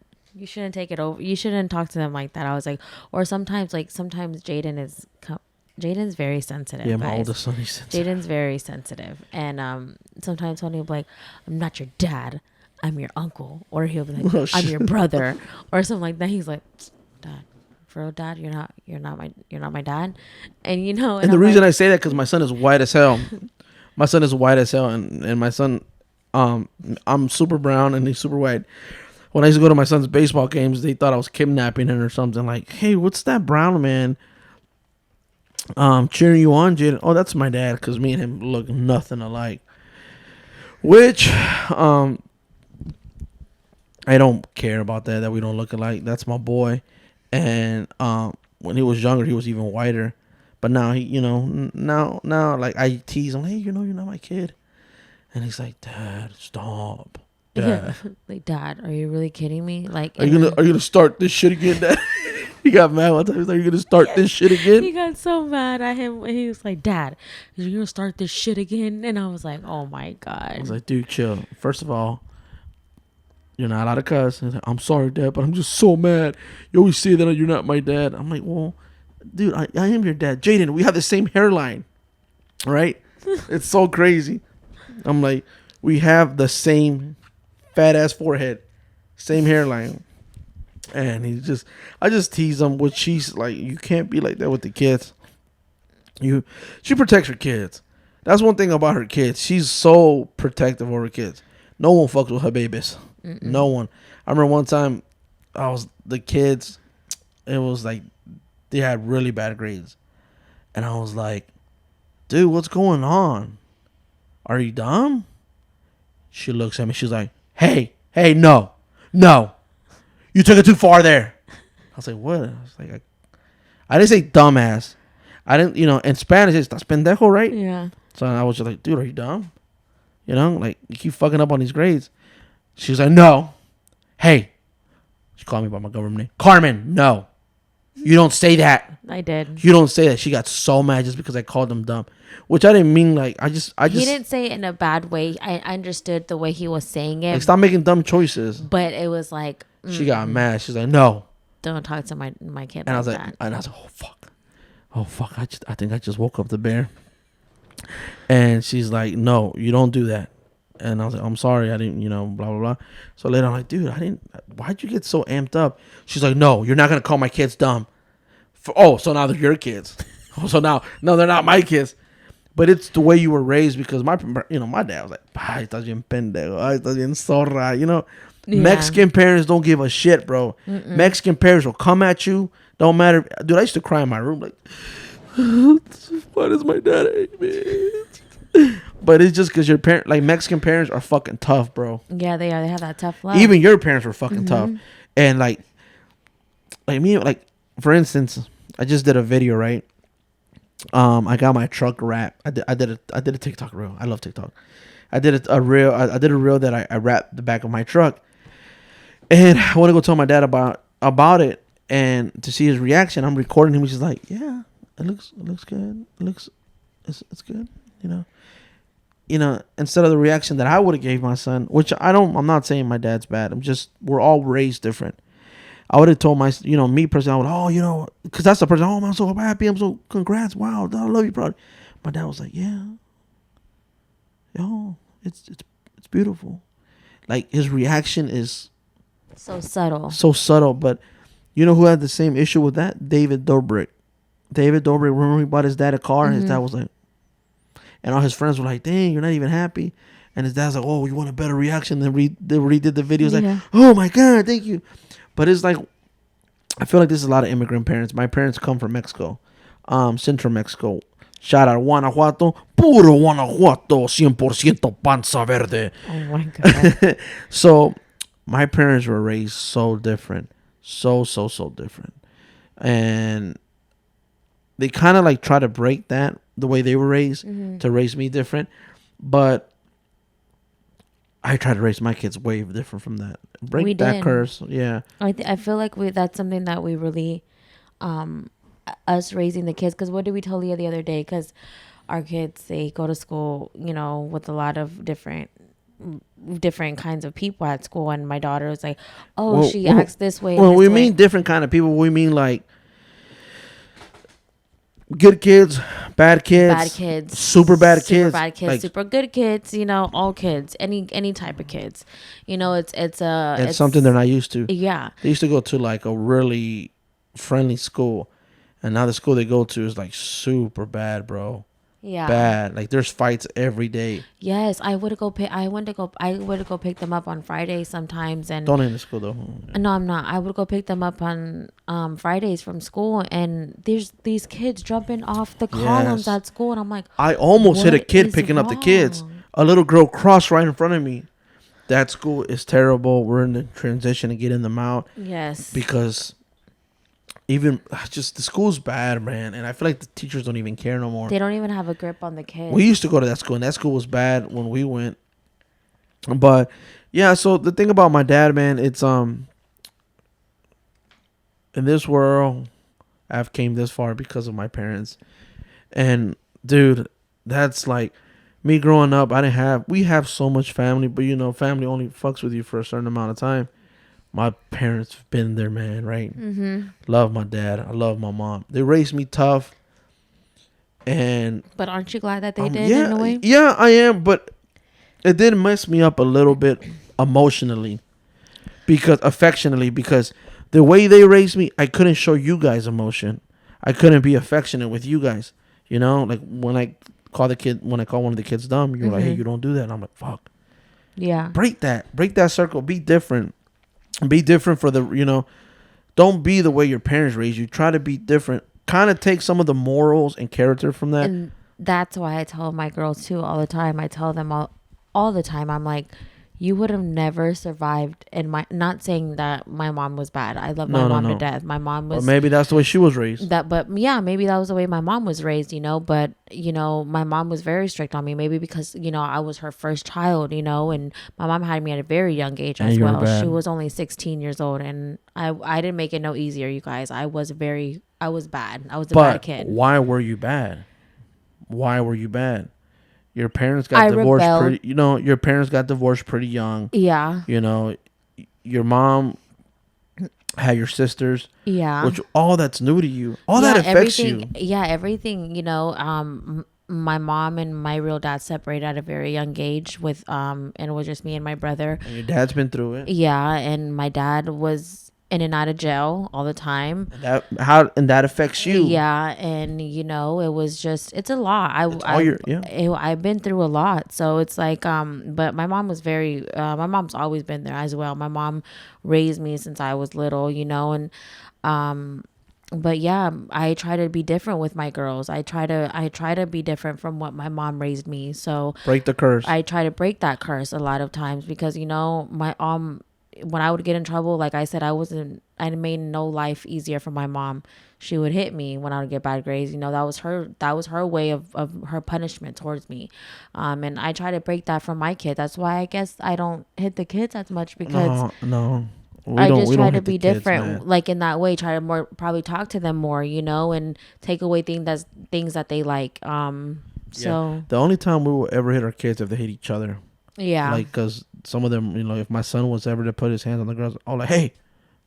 take it over. You shouldn't talk to them like that. I was like, or sometimes Jaden's very sensitive. Yeah, my oldest son is sensitive. Jaden's very sensitive. And sometimes Tony will be like, I'm not your dad, I'm your uncle. Or he'll be like, I'm your brother. Or something like that. He's like, Dad, for real, Dad, you're not my dad. And and the reason I say that, because my son is white as hell. My son is white as hell, and my son, I'm super brown and he's super white. When I used to go to my son's baseball games, they thought I was kidnapping him or something. Like, hey, what's that brown man cheering you on, Jaden? Oh, that's my dad, because me and him look nothing alike. Which I don't care about that we don't look alike. That's my boy. And when he was younger, he was even whiter. But now he, now like, I tease him, hey, you're not my kid. And he's like, Dad, stop. Dad. Like, Dad, are you really kidding me? Like, are you gonna start this shit again, Dad? He got mad one time. He was like, "You're gonna start this shit again?" He got so mad at him. He was like, "Dad, you're gonna start this shit again?" And I was like, "Oh my God." I was like, "Dude, chill. First of all, you're not allowed to cuss." He's like, "I'm sorry, Dad, but I'm just so mad. You always say that you're not my dad." I'm like, "Well, dude, I am your dad, Jaden. We have the same hairline, right?" It's so crazy. I'm like, we have the same fat ass forehead, same hairline. And I just tease him, which she's like, you can't be like that with the kids. She protects her kids. That's one thing about her kids. She's so protective of her kids. No one fucks with her babies. Mm-mm. No one. I remember one time, the kids. It was like they had really bad grades, and I was like, "Dude, what's going on? Are you dumb?" She looks at me. She's like, "Hey, no, you took it too far there." I was like, "What?" I was like, I didn't say dumbass. I didn't, in Spanish it's "estás pendejo," right? Yeah. So I was just like, "Dude, are you dumb? Like you keep fucking up on these grades." She was like, "No, hey," she called me by my government name, "Carmen, no, you don't say that." I did. You don't say that. She got so mad just because I called them dumb, which I didn't mean. Like I just. He didn't say it in a bad way. I understood the way he was saying it. Like, stop making dumb choices. But it was like she got mad. She's like, "No, don't talk to my kid." And like I was like, that. And I was like, oh fuck. I think I just woke up the bear. And she's like, "No, you don't do that." And I was like, "I'm sorry, I didn't, blah blah blah." So later I'm like, "Dude, I didn't. Why'd you get so amped up?" She's like, "No, you're not gonna call my kids dumb." So now they're your kids. So now, no, they're not my kids. But it's the way you were raised, because my dad was like, "Ay, estás bien pendejo, ay, estás bien zorra." Yeah. Mexican parents don't give a shit, bro. Mm-mm. Mexican parents will come at you. Don't matter. Dude, I used to cry in my room like, why does my dad hate me? But it's just because your parent, like Mexican parents, are fucking tough, bro. Yeah, they are. They have that tough love. Even your parents were fucking tough. And like me, like for instance, I just did a video, right? I got my truck wrapped. I did a TikTok reel. I love TikTok. I did a reel. I did a reel that I wrapped the back of my truck, and I want to go tell my dad about it and to see his reaction. I'm recording him. He's just like, "Yeah, it looks good. It's good." Instead of the reaction that I would have gave my son, which I'm not saying my dad's bad. We're all raised different. I would have told me personally, I would, because that's the person, "Oh, man, I'm so happy. I'm so congrats. Wow. I love you, bro." My dad was like, "Yeah. Yo, it's beautiful." Like, his reaction is so subtle. So subtle. But you know who had the same issue with that? David Dobrik. Remember he bought his dad a car? Mm-hmm. His dad was like, and all his friends were like, "Dang, you're not even happy." And his dad's like, "Oh, you want a better reaction?" Then they redid the videos. Yeah. Like, "Oh my God, thank you." But it's like, I feel like this is a lot of immigrant parents. My parents come from Mexico, Central Mexico. Shout out Guanajuato, puro Guanajuato, 100% panza verde. Oh my God. So my parents were raised so different, so different, and they kind of like try to break that, the way they were raised, to raise me different. But I try to raise my kids way different from that. Break that curse. Yeah. I feel like that's something that we really, us raising the kids. Because what did we tell you the other day? Because our kids, they go to school, with a lot of different kinds of people at school. And my daughter was like, she acts this way. Well, we mean different kind of people. We mean like good kids, bad kids, super bad kids, like, super good kids, all kids, any type of kids, it's something they're not used to. Yeah, they used to go to like a really friendly school, and now the school they go to is like super bad, bro. Yeah, bad. Like, there's fights every day. Yes, I would go pick them up on Fridays sometimes, and don't end the school though. No, I'm not. I would go pick them up on Fridays from school, and there's these kids jumping off the columns at school, and I'm like, I almost hit a kid picking up the kids. A little girl crossed right in front of me. That school is terrible. We're in the transition to getting them out. Yes, because even just the school's bad, man, and I feel like the teachers don't even care no more. They don't even have a grip on the kids. We used to go to that school, and that school was bad when we went. But yeah, so the thing about my dad, man, it's in this world, I've came this far because of my parents. And dude, that's like me growing up. We have so much family, but family only fucks with you for a certain amount of time. My parents have been there, man, right? Mm-hmm. Love my dad. I love my mom. They raised me tough. But aren't you glad that they did, in a way? Yeah, I am. But it did mess me up a little bit emotionally, because affectionately, because the way they raised me, I couldn't show you guys emotion. I couldn't be affectionate with you guys. You know, like when I when I call one of the kids dumb, you're like, hey, you don't do that. And I'm like, fuck. Yeah. Break that circle. Be different. Be different for the, don't be the way your parents raised you. Try to be different. Kind of take some of the morals and character from that. And that's why I tell my girls too all the time. I tell them all the time. I'm like, you would have never survived. And not saying that my mom was bad. I love my mom to death. My mom was. Or maybe that's the way she was raised. But yeah, maybe that was the way my mom was raised. But my mom was very strict on me. Maybe because I was her first child. And my mom had me at a very young age as well. She was only 16 years old, and I didn't make it no easier, you guys. I was bad. I was a bad kid. Why were you bad? Your parents got divorced your parents got divorced pretty young. Yeah. Your mom had your sisters. Yeah. Which all that's new to you. All that affects you. Yeah, everything, my mom and my real dad separated at a very young age and it was just me and my brother. And your dad's been through it. Yeah, and my dad was in and out of jail all the time. And that affects you. Yeah, and it was just, it's a lot. I've been through a lot, so it's like but my mom was my mom's always been there as well. My mom raised me since I was little, and but yeah, I try to be different with my girls. I try to be different from what my mom raised me. So break the curse. I try to break that curse a lot of times because my when I would get in trouble, like I said, I made no life easier for my mom. She would hit me when I would get bad grades. That was her way of her punishment towards me. And I try to break that from my kid. That's why I guess I don't hit the kids as much because no. I just try to be different, like in that way, try to probably talk to them more, and take away things that they like. So the only time we will ever hit our kids if they hit each other. Yeah. Like, because some of them, if my son was ever to put his hands on the girls, I'll like, hey,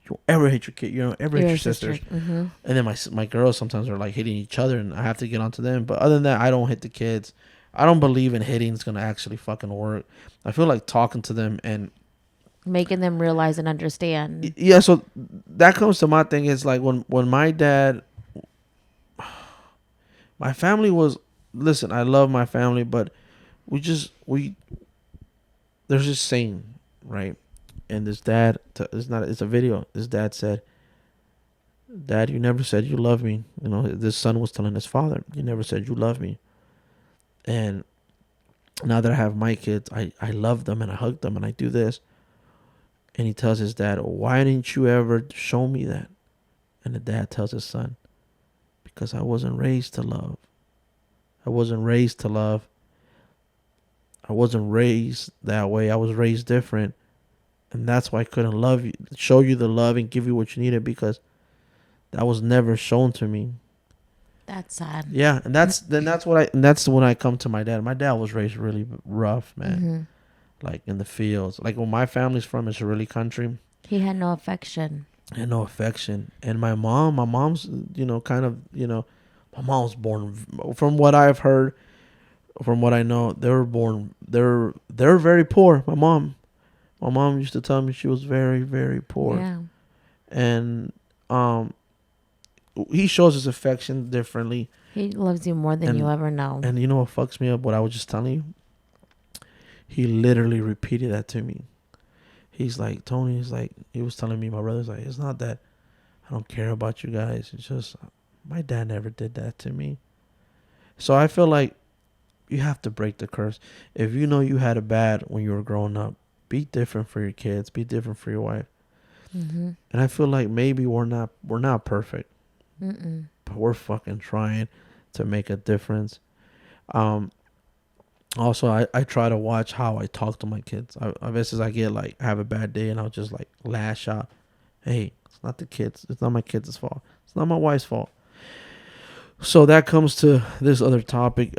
you ever hit your kid, ever hit your sisters. Mm-hmm. And then my girls sometimes are like hitting each other and I have to get onto them. But other than that, I don't hit the kids. I don't believe in hitting is going to actually fucking work. I feel like talking to them and making them realize and understand. Yeah, so that comes to my thing is like when my dad, my family was, listen, I love my family, but there's this saying, right? And this dad, it's a video. This dad said, Dad, you never said you love me. This son was telling his father, you never said you love me. And now that I have my kids, I love them and I hug them and I do this. And he tells his dad, why didn't you ever show me that? And the dad tells his son, because I wasn't raised to love. I wasn't raised to love. I wasn't raised that way. I was raised different. And that's why I couldn't love you, show you the love and give you what you needed, because that was never shown to me. That's sad. Yeah, and that's when I come to my dad. My dad was raised really rough, man. Mm-hmm. Like in the fields. Like where my family's from is really country. He had no affection. And my mom's, my mom was born, from what I've heard, from what I know, they're very poor. My mom used to tell me she was very, very poor. Yeah. And he shows his affection differently. He loves you more than you ever know. And you know what fucks me up? What I was just telling you? He literally repeated that to me. He's like, Tony, he was telling me, my brother's like, it's not that I don't care about you guys. It's just, my dad never did that to me. So I feel like you have to break the curse. If you know you had it bad when you were growing up, be different for your kids. Be different for your wife. Mm-hmm. And I feel like maybe we're not perfect. Mm-mm. But we're fucking trying to make a difference. Also, I try to watch how I talk to my kids. I guess as I get I have a bad day and I'll just lash out. Hey, it's not the kids. It's not my kids' fault. It's not my wife's fault. So that comes to this other topic.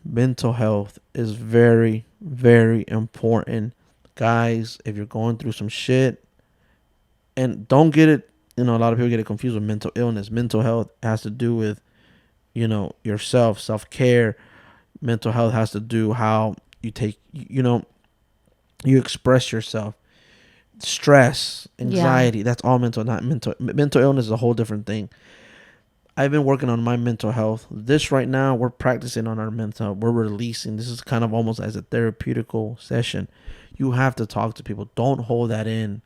Mental health is very, very important. Guys, if you're going through some shit, and don't get it, a lot of people get it confused with mental illness. Mental health has to do with, yourself, self-care. Mental health has to do how you take, You express yourself. Stress, anxiety, that's all mental. Not mental illness is a whole different thing. I've been working on my mental health. This right now, we're practicing on our mental health. We're releasing. This is kind of almost as a therapeutical session. You have to talk to people. Don't hold that in.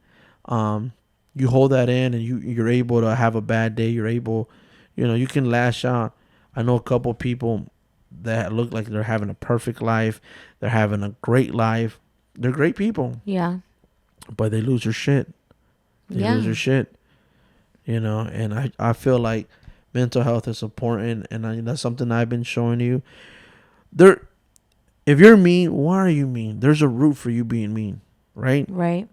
You hold that in, and you're able to have a bad day. You're able, you can lash out. I know a couple people that look like they're having a perfect life. They're having a great life. They're great people. Yeah. But they lose their shit. They lose their shit. And I feel like mental health is important, and that's something I've been showing you. If you're mean, why are you mean? There's a root for you being mean, right? Right.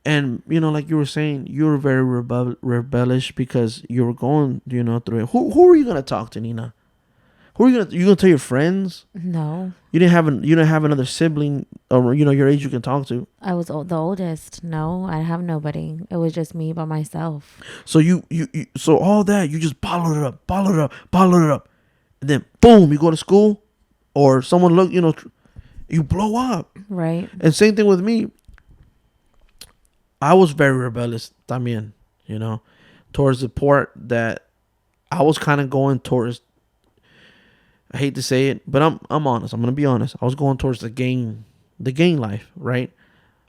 And like you were saying, you were very rebellious because you were going, through it. Who are you gonna talk to, Nina? Who are you gonna tell your friends? No. You didn't have another sibling or your age you can talk to. I was the oldest. No, I have nobody. It was just me by myself. So so all that you just bottled it up, and then boom, you go to school, or someone look, you blow up. Right. And same thing with me. I was very rebellious también, towards the part that I was kind of going towards. I hate to say it, but I'm honest. I'm gonna be honest. I was going towards the gang life, right?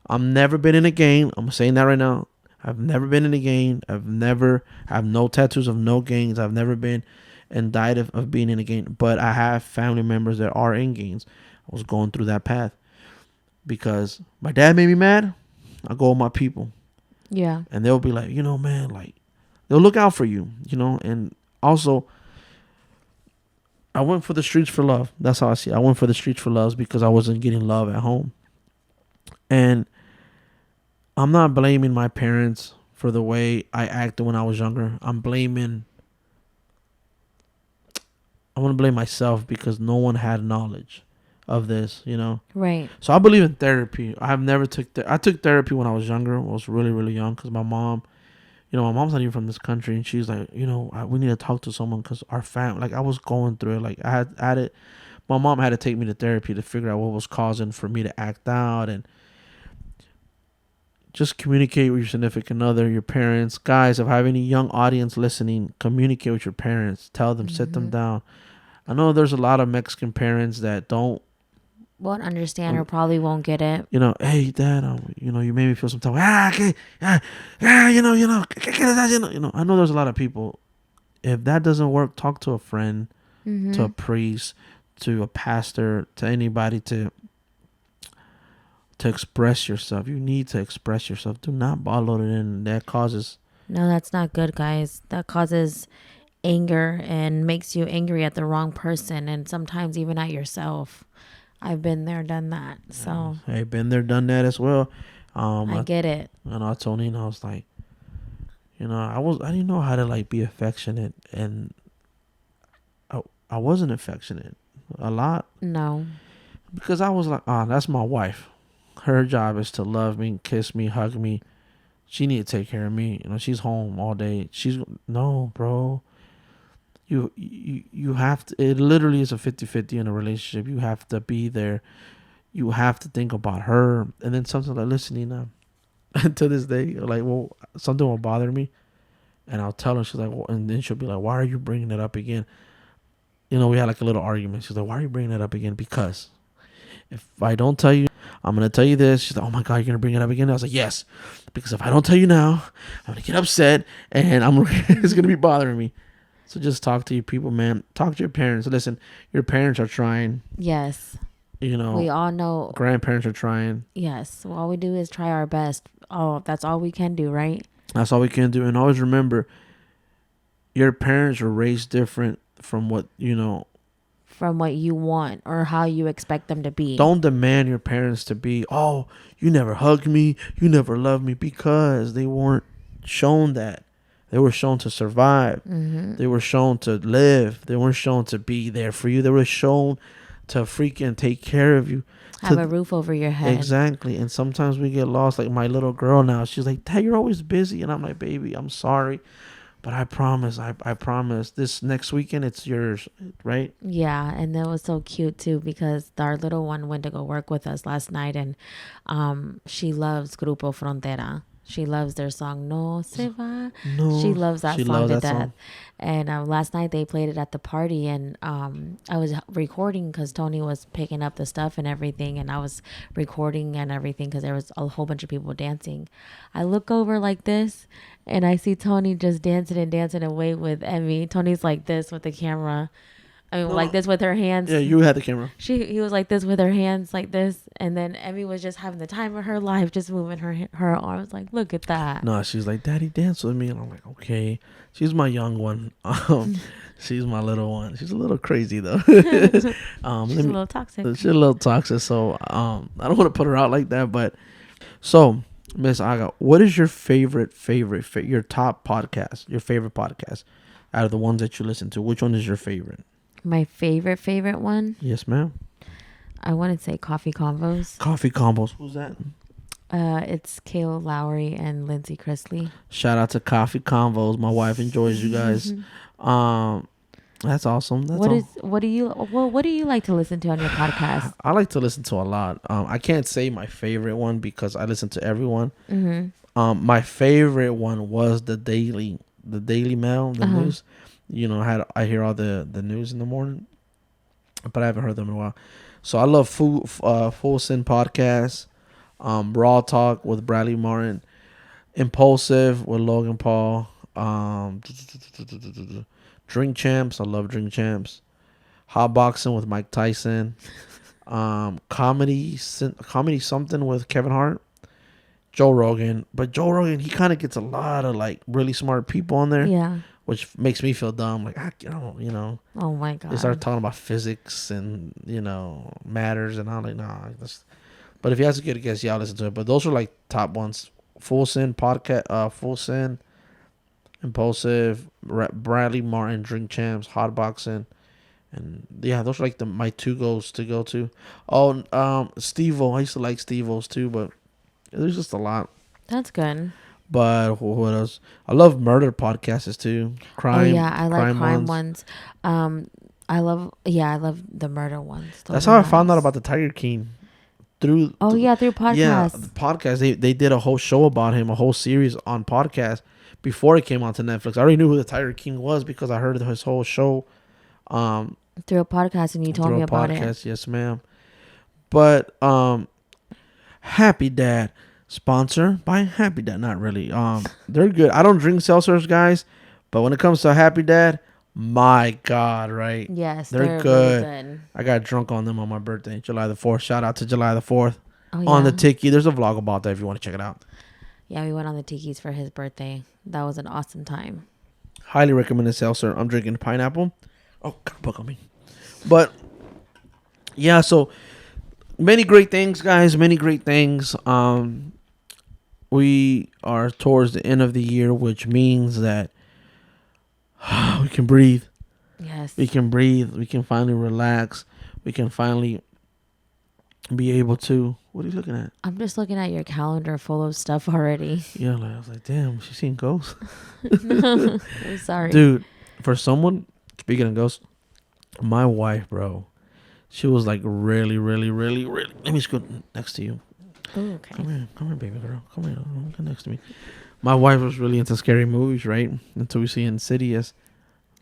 I've never been in a gang. I'm saying that right now. I've never been in a gang. I have no tattoos of no gangs. I've never been and died of being in a gang. But I have family members that are in gangs. I was going through that path because my dad made me mad. I go with my people. Yeah. And they'll be like, man, like they'll look out for you, and also I went for the streets for love. That's how I see it. I went for the streets for love because I wasn't getting love at home. And I'm not blaming my parents for the way I acted when I was younger. I want to blame myself because no one had knowledge of this, Right. So I believe in therapy. I took therapy when I was younger. I was really, really young because my mom, my mom's not even from this country, and she's like, we need to talk to someone because our family, like I was going through it. Like I had it. My mom had to take me to therapy to figure out what was causing for me to act out, and just communicate with your significant other, your parents. Guys, if I have any young audience listening, communicate with your parents. Tell them, sit them down. I know there's a lot of Mexican parents that won't understand or probably won't get it. Hey, Dad, you made me feel some type. Okay, I know there's a lot of people. If that doesn't work, talk to a friend, to a priest, to a pastor, to anybody to express yourself. You need to express yourself. Do not bottle it in. That causes. No, that's not good, guys. That causes anger and makes you angry at the wrong person, and sometimes even at yourself. I've been there, done that. So I've been there, done that as well. I get it. And I told Nina, I was like, I didn't know how to like be affectionate, and I wasn't affectionate a lot. No, because I was like, that's my wife. Her job is to love me, kiss me, hug me. She need to take care of me. She's home all day. No, bro. You have to. It literally is a 50-50 in a relationship. You have to be there. You have to think about her. And then something like, listen, Nina, to this day, like, well, something will bother me, and I'll tell her. She's like, well, and then she'll be like, why are you bringing it up again? We had like a little argument. She's like, why are you bringing it up again? Because if I don't tell you, I'm going to tell you this. She's like, oh my God, you're going to bring it up again? I was like, yes. Because if I don't tell you now, I'm going to get upset, and it's going to be bothering me. So just talk to your people, man. Talk to your parents. Listen, your parents are trying. Yes. We all know. Grandparents are trying. Yes. Well, all we do is try our best. Oh, that's all we can do, right? That's all we can do. And always remember, your parents were raised different from what, from what you want or how you expect them to be. Don't demand your parents to be, oh, you never hugged me, you never loved me, because they weren't shown that. They were shown to survive. Mm-hmm. They were shown to live. They weren't shown to be there for you. They were shown to freaking take care of you. Have a roof over your head. Exactly. And sometimes we get lost. Like my little girl now, she's like, Dad, you're always busy. And I'm like, baby, I'm sorry. But I promise, I promise, this next weekend it's yours, right? Yeah, and that was so cute too because our little one went to go work with us last night, and she loves Grupo Frontera. She loves their song No Se Va. She No, loves that she song loves to that death. song. And last night they played it at the party, and I was recording because Tony was picking up the stuff and everything, and I was recording and everything because there was a whole bunch of people dancing. I look over like this, and I see Tony just dancing away with Emmy. Tony's like this with the camera. I mean, No, like no. this with her hands. Yeah, you had the camera. He was like this with her hands, like this, and then Emmy was just having the time of her life, just moving her arms. Like, look at that. No, she's like, Daddy, dance with me, and I'm like, okay. She's my young one. She's my little one. She's a little crazy though. She's a little toxic. She's a little toxic. So I don't want to put her out like that. But so Miss Aga, what is your favorite your top podcast? Your favorite podcast out of the ones that you listen to? Which one is your favorite? My favorite one. Yes, ma'am. I want to say Coffee Convos. Coffee Combos. Who's that? It's Kale Lowry and Lindsay Chrisley. Shout out to Coffee Convos. My wife enjoys you guys. That's awesome. What do you like to listen to on your podcast? I like to listen to a lot. I can't say my favorite one because I listen to everyone. My favorite one was the Daily Mail, the news. You know, I hear all the news in the morning, but I haven't heard them in a while. So I love Full Sin Podcast, Raw Talk with Bradley Martin, Impulsive with Logan Paul, Drink Champs. I love Drink Champs. Hot Boxing with Mike Tyson, comedy something with Kevin Hart, Joe Rogan. But Joe Rogan, he kind of gets a lot of like really smart people on there. Yeah. Which makes me feel dumb. Like, I don't, you know. Oh, my God. They start talking about physics and, matters. And I'm like, nah. But if you have to get a guess, yeah, I'll listen to it. But those are like top ones. Full Sin Podcast, Full Sin, Impulsive, Bradley Martin, Drink Champs, Hot Boxing. And, yeah, those are like my two goals to go to. Oh, Steve-O. I used to like Steve-O's too, but there's just a lot. That's good. But what else? I love murder podcasts too. Crime. Oh yeah, I like crime ones. I love the murder ones. That's how I found out about the Tiger King. Through podcasts. Yeah, the podcast. They did a whole show about him, a whole series on podcast before it came onto Netflix. I already knew who the Tiger King was because I heard his whole show. Through a podcast, and you told me about it. Yes, ma'am. But Happy Dad. Sponsored by Happy Dad. Not really. They're good. I don't drink seltzers, guys, but when it comes to Happy Dad, my God, right? Yes, they're good. Really good. I got drunk on them on my birthday, July the 4th. Shout out to July the 4th. Oh, yeah. On the Tiki. There's a vlog about that if you want to check it out. Yeah, we went on the Tiki's for his birthday. That was an awesome time. Highly recommended seltzer. I'm drinking pineapple. Oh, God, book on me. But yeah, so many great things, guys. Many great things. We are towards the end of the year, which means that we can breathe. Yes. We can breathe. We can finally relax. We can finally be able to. What are you looking at? I'm just looking at your calendar full of stuff already. Yeah, I was like, damn, she's seen ghosts. No, I'm sorry. Dude, for someone, speaking of ghosts, my wife, bro, she was like really. Let me scoot next to you. Ooh, okay. Come here, baby girl. Come here, come next to me. My wife was really into scary movies, right? Until we see Insidious.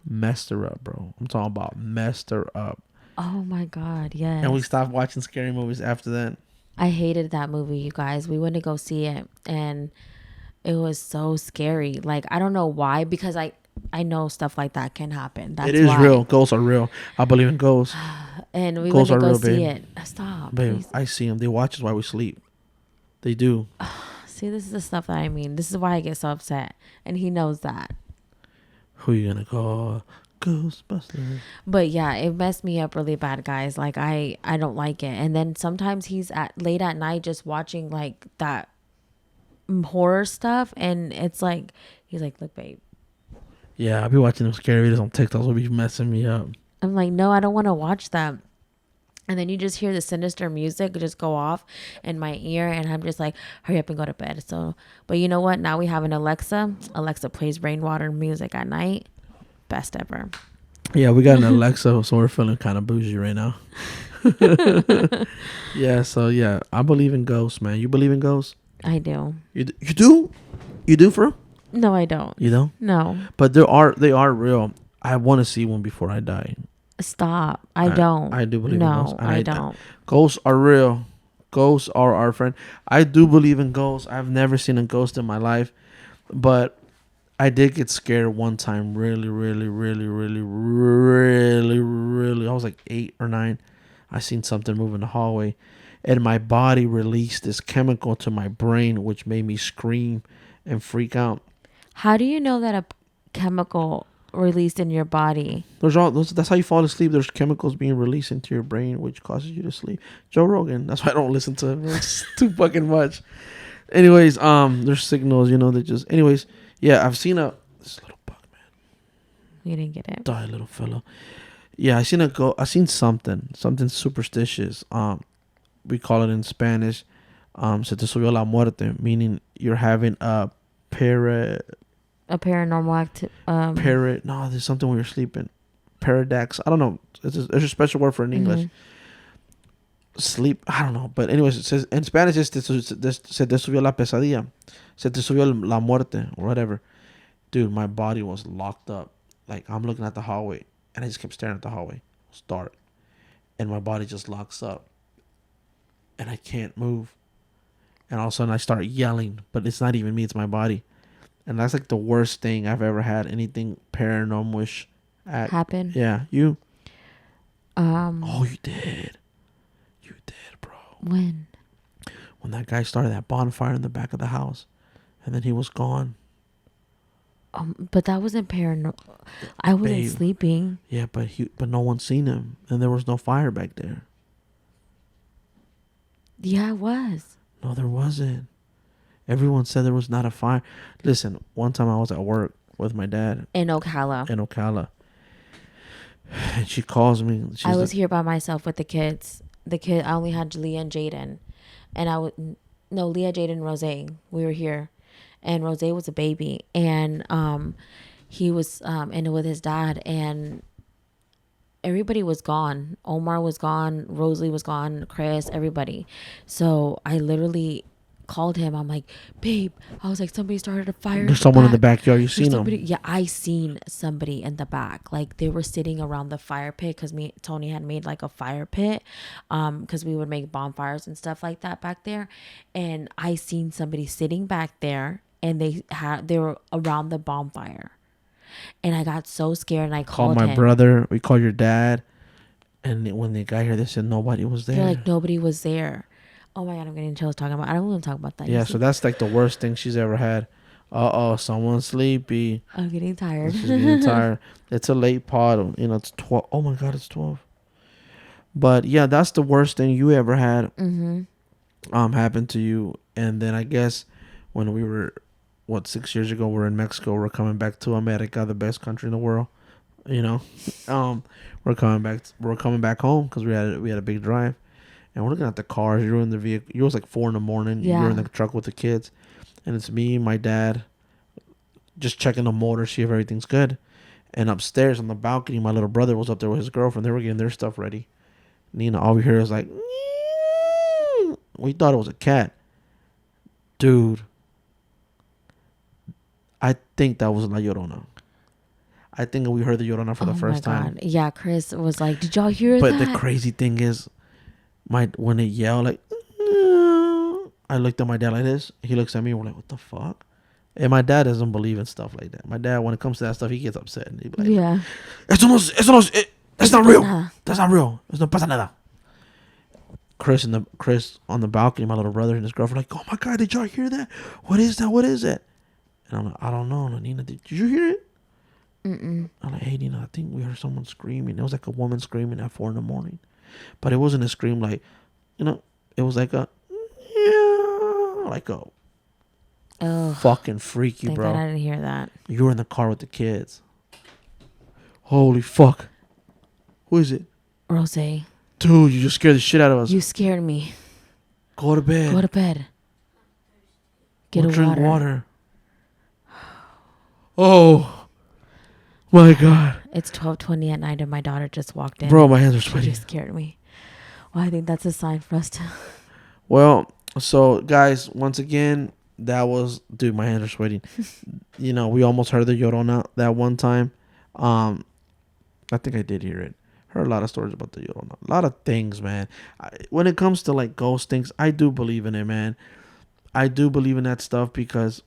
Messed her up, bro. I'm talking about messed her up. Oh my God, yes. And we stopped watching scary movies after that. I hated that movie, you guys. We went to go see it, and it was so scary. Like, I don't know why, because I know stuff like that can happen. That's it is why. Real. Ghosts are real. I believe in ghosts. And we went to go see it. Stop, babe, please. I see them. They watch us while we sleep. They do. See, this is the stuff that I mean. This is why I get so upset. And he knows that. Who you gonna call? Ghostbusters. But yeah, it messed me up really bad, guys. Like, I don't like it. And then sometimes he's late at night just watching like that horror stuff. And it's like, he's like, look, babe. Yeah, I'll be watching them scary videos on TikTok. It'll be messing me up. I'm like, no, I don't want to watch that. And then you just hear the sinister music just go off in my ear, and I'm just like, hurry up and go to bed. So, but you know what? Now we have an Alexa. Alexa plays rainwater music at night. Best ever. Yeah, we got an Alexa, so we're feeling kind of bougie right now. Yeah, so yeah, I believe in ghosts, man. You believe in ghosts? I do. You do? You do, for real? No, I don't. You don't? No. But they are real. I want to see one before I die. Stop. I don't. I do believe in ghosts. No, I don't. Ghosts are real. Ghosts are our friend. I do believe in ghosts. I've never seen a ghost in my life, but I did get scared one time. Really, really, really, really, really, really. I was like 8 or 9. I seen something move in the hallway, and my body released this chemical to my brain, which made me scream and freak out. How do you know that a chemical released in your body? That's how you fall asleep. There's chemicals being released into your brain, which causes you to sleep. Joe Rogan. That's why I don't listen to him. It's too fucking much. Anyways, there's signals, that just. Anyways, yeah, I've seen this little bug, man. You didn't get it. Die, little fella. Yeah, I seen something superstitious. We call it in Spanish, se te subió la muerte, meaning you're having a paranormal no, there's something when you're sleeping. Paradox. I don't know. There's a special word for it in English. Sleep. I don't know. But anyways, it says in Spanish, se te subió la pesadilla. Se te subió la muerte or whatever. Dude, my body was locked up. Like, I'm looking at the hallway, and I just kept staring at the hallway. It was dark. And my body just locks up. And I can't move. And all of a sudden, I start yelling. But it's not even me. It's my body. And that's like the worst thing I've ever had. Anything paranormal-ish happen. Yeah, you. Oh, you did. You did, bro. When that guy started that bonfire in the back of the house, and then he was gone. But that wasn't paranormal. I wasn't sleeping. Yeah, but no one seen him, and there was no fire back there. Yeah, it was. No, there wasn't. Everyone said there was not a fire. Listen, one time I was at work with my dad. In Ocala. And she calls me. I was here by myself with the kids. I only had Leah and Jaden. And Leah, Jaden, Rose. We were here. And Rose was a baby. And he was in with his dad. And everybody was gone. Omar was gone. Rosalie was gone. Chris, everybody. So I literally called him. I'm like, babe, I was like, somebody started a fire. There's someone in the backyard. You seen them? Yeah, I seen somebody in the back. Like, they were sitting around the fire pit because Tony had made like a fire pit, because we would make bonfires and stuff like that back there. And I seen somebody sitting back there, and they were around the bonfire. And I got so scared, and I called my brother. We called your dad, and when they got here, they said nobody was there. They're like, nobody was there. Oh my God, I'm getting chills talking about. I don't want to talk about that. Yeah, so that's like the worst thing she's ever had. Someone's sleepy. I'm getting tired. She's getting tired. It's a late pod. It's 12. Oh my God, it's 12. But yeah, that's the worst thing you ever had. Happened to you. And then I guess when we were 6 years ago, we're in Mexico. We're coming back to America, the best country in the world. We're coming back home because we had a big drive. And we're looking at the cars. You're in the vehicle. It was like 4 a.m. Yeah. You're in the truck with the kids. And it's me, my dad, just checking the motor, see if everything's good. And upstairs on the balcony, my little brother was up there with his girlfriend. They were getting their stuff ready. Nina, all we hear is like, we thought it was a cat. Dude, I think that was La Llorona. I think we heard the Llorona for the first time. Yeah, Chris was like, did y'all hear that? But the crazy thing is, when it yelled, like, I looked at my dad like this. He looks at me. We're like, what the fuck? And my dad doesn't believe in stuff like that. My dad, when it comes to that stuff, he gets upset. And he be like, yeah. That's not real. That's not real. It's no pasa nada. Chris on the balcony, my little brother and his girlfriend, like, oh my God, did y'all hear that? What is that? What is it? And I'm like, I don't know. Nina, did you hear it? I'm like, hey, Nina, I think we heard someone screaming. It was like a woman screaming at 4 a.m. But it wasn't a scream like, it was like a fucking freaky, Thank bro. God I didn't hear that. You were in the car with the kids. Holy fuck. Who is it? Rose. Dude, you just scared the shit out of us. You scared me. Go to bed. Go to bed. Get drink water. Oh my God. It's 12:20 at night and my daughter just walked in. Bro, my hands are sweaty. She just scared me. Well, I think that's a sign for us to. Well, so guys, once again, that was, dude, my hands are sweating. We almost heard the Llorona that one time. I think I did hear it. Heard a lot of stories about the Llorona. A lot of things, man. When it comes to like ghost things, I do believe in it, man. I do believe in that stuff because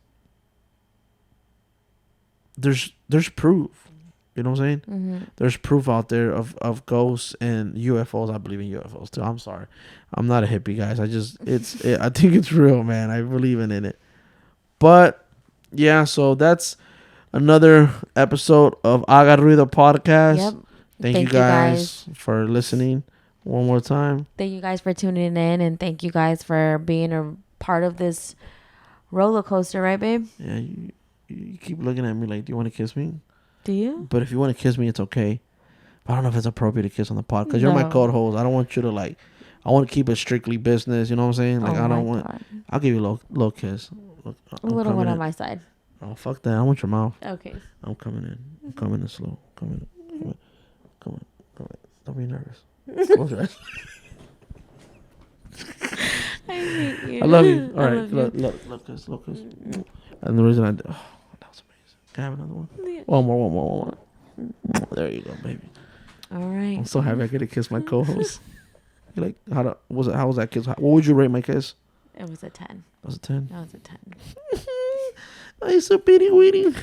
there's proof. You know what I'm saying? Mm-hmm. There's proof out there of ghosts and UFOs. I believe in UFOs too. I'm sorry. I'm not a hippie, guys. I think it's real, man. I believe in it. But yeah, so that's another episode of Aga Ruido podcast. Yep. Thank you guys for listening one more time. Thank you guys for tuning in, and thank you guys for being a part of this roller coaster, right, babe? Yeah, you keep looking at me like, do you want to kiss me? Do you? But if you want to kiss me, it's okay. But I don't know if it's appropriate to kiss on the pod because you're my co-host. I don't want you to like. I want to keep it strictly business. You know what I'm saying? Like I don't want. God. I'll give you a little kiss. Look, a little one on my side. Oh fuck that! I want your mouth. Okay. I'm coming in. I'm coming in slow. Come in. Don't be nervous. Close your eyes. I hate you. I love you. All right, love kiss. And the reason that was amazing. Can I have another one? Yeah. One more. There you go, baby. All right. I'm so happy I get to kiss my co-host. You like how was that kiss? What would you rate my kiss? It was a 10. That was a 10. That was a 10. I'm so bitty weedy.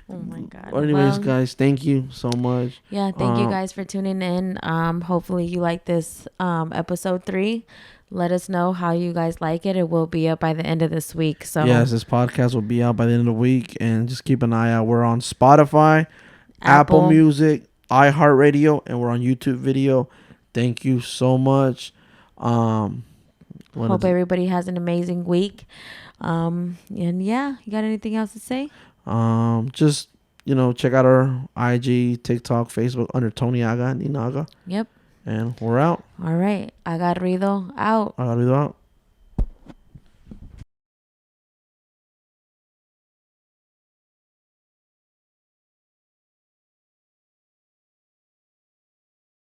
Oh my God. Well, anyways, guys, thank you so much. Yeah, thank you guys for tuning in. Hopefully you like this episode 3. Let us know how you guys like it. It will be up by the end of this week. So yes, this podcast will be out by the end of the week, and just keep an eye out. We're on Spotify, Apple Music, iHeartRadio, and we're on YouTube video. Thank you so much. Hope everybody has an amazing week. And yeah, you got anything else to say? Just check out our IG, TikTok, Facebook under Tony Aga, Nina Aga. Yep. And we're out. All right. Aga Ruido out. Aga Ruido out.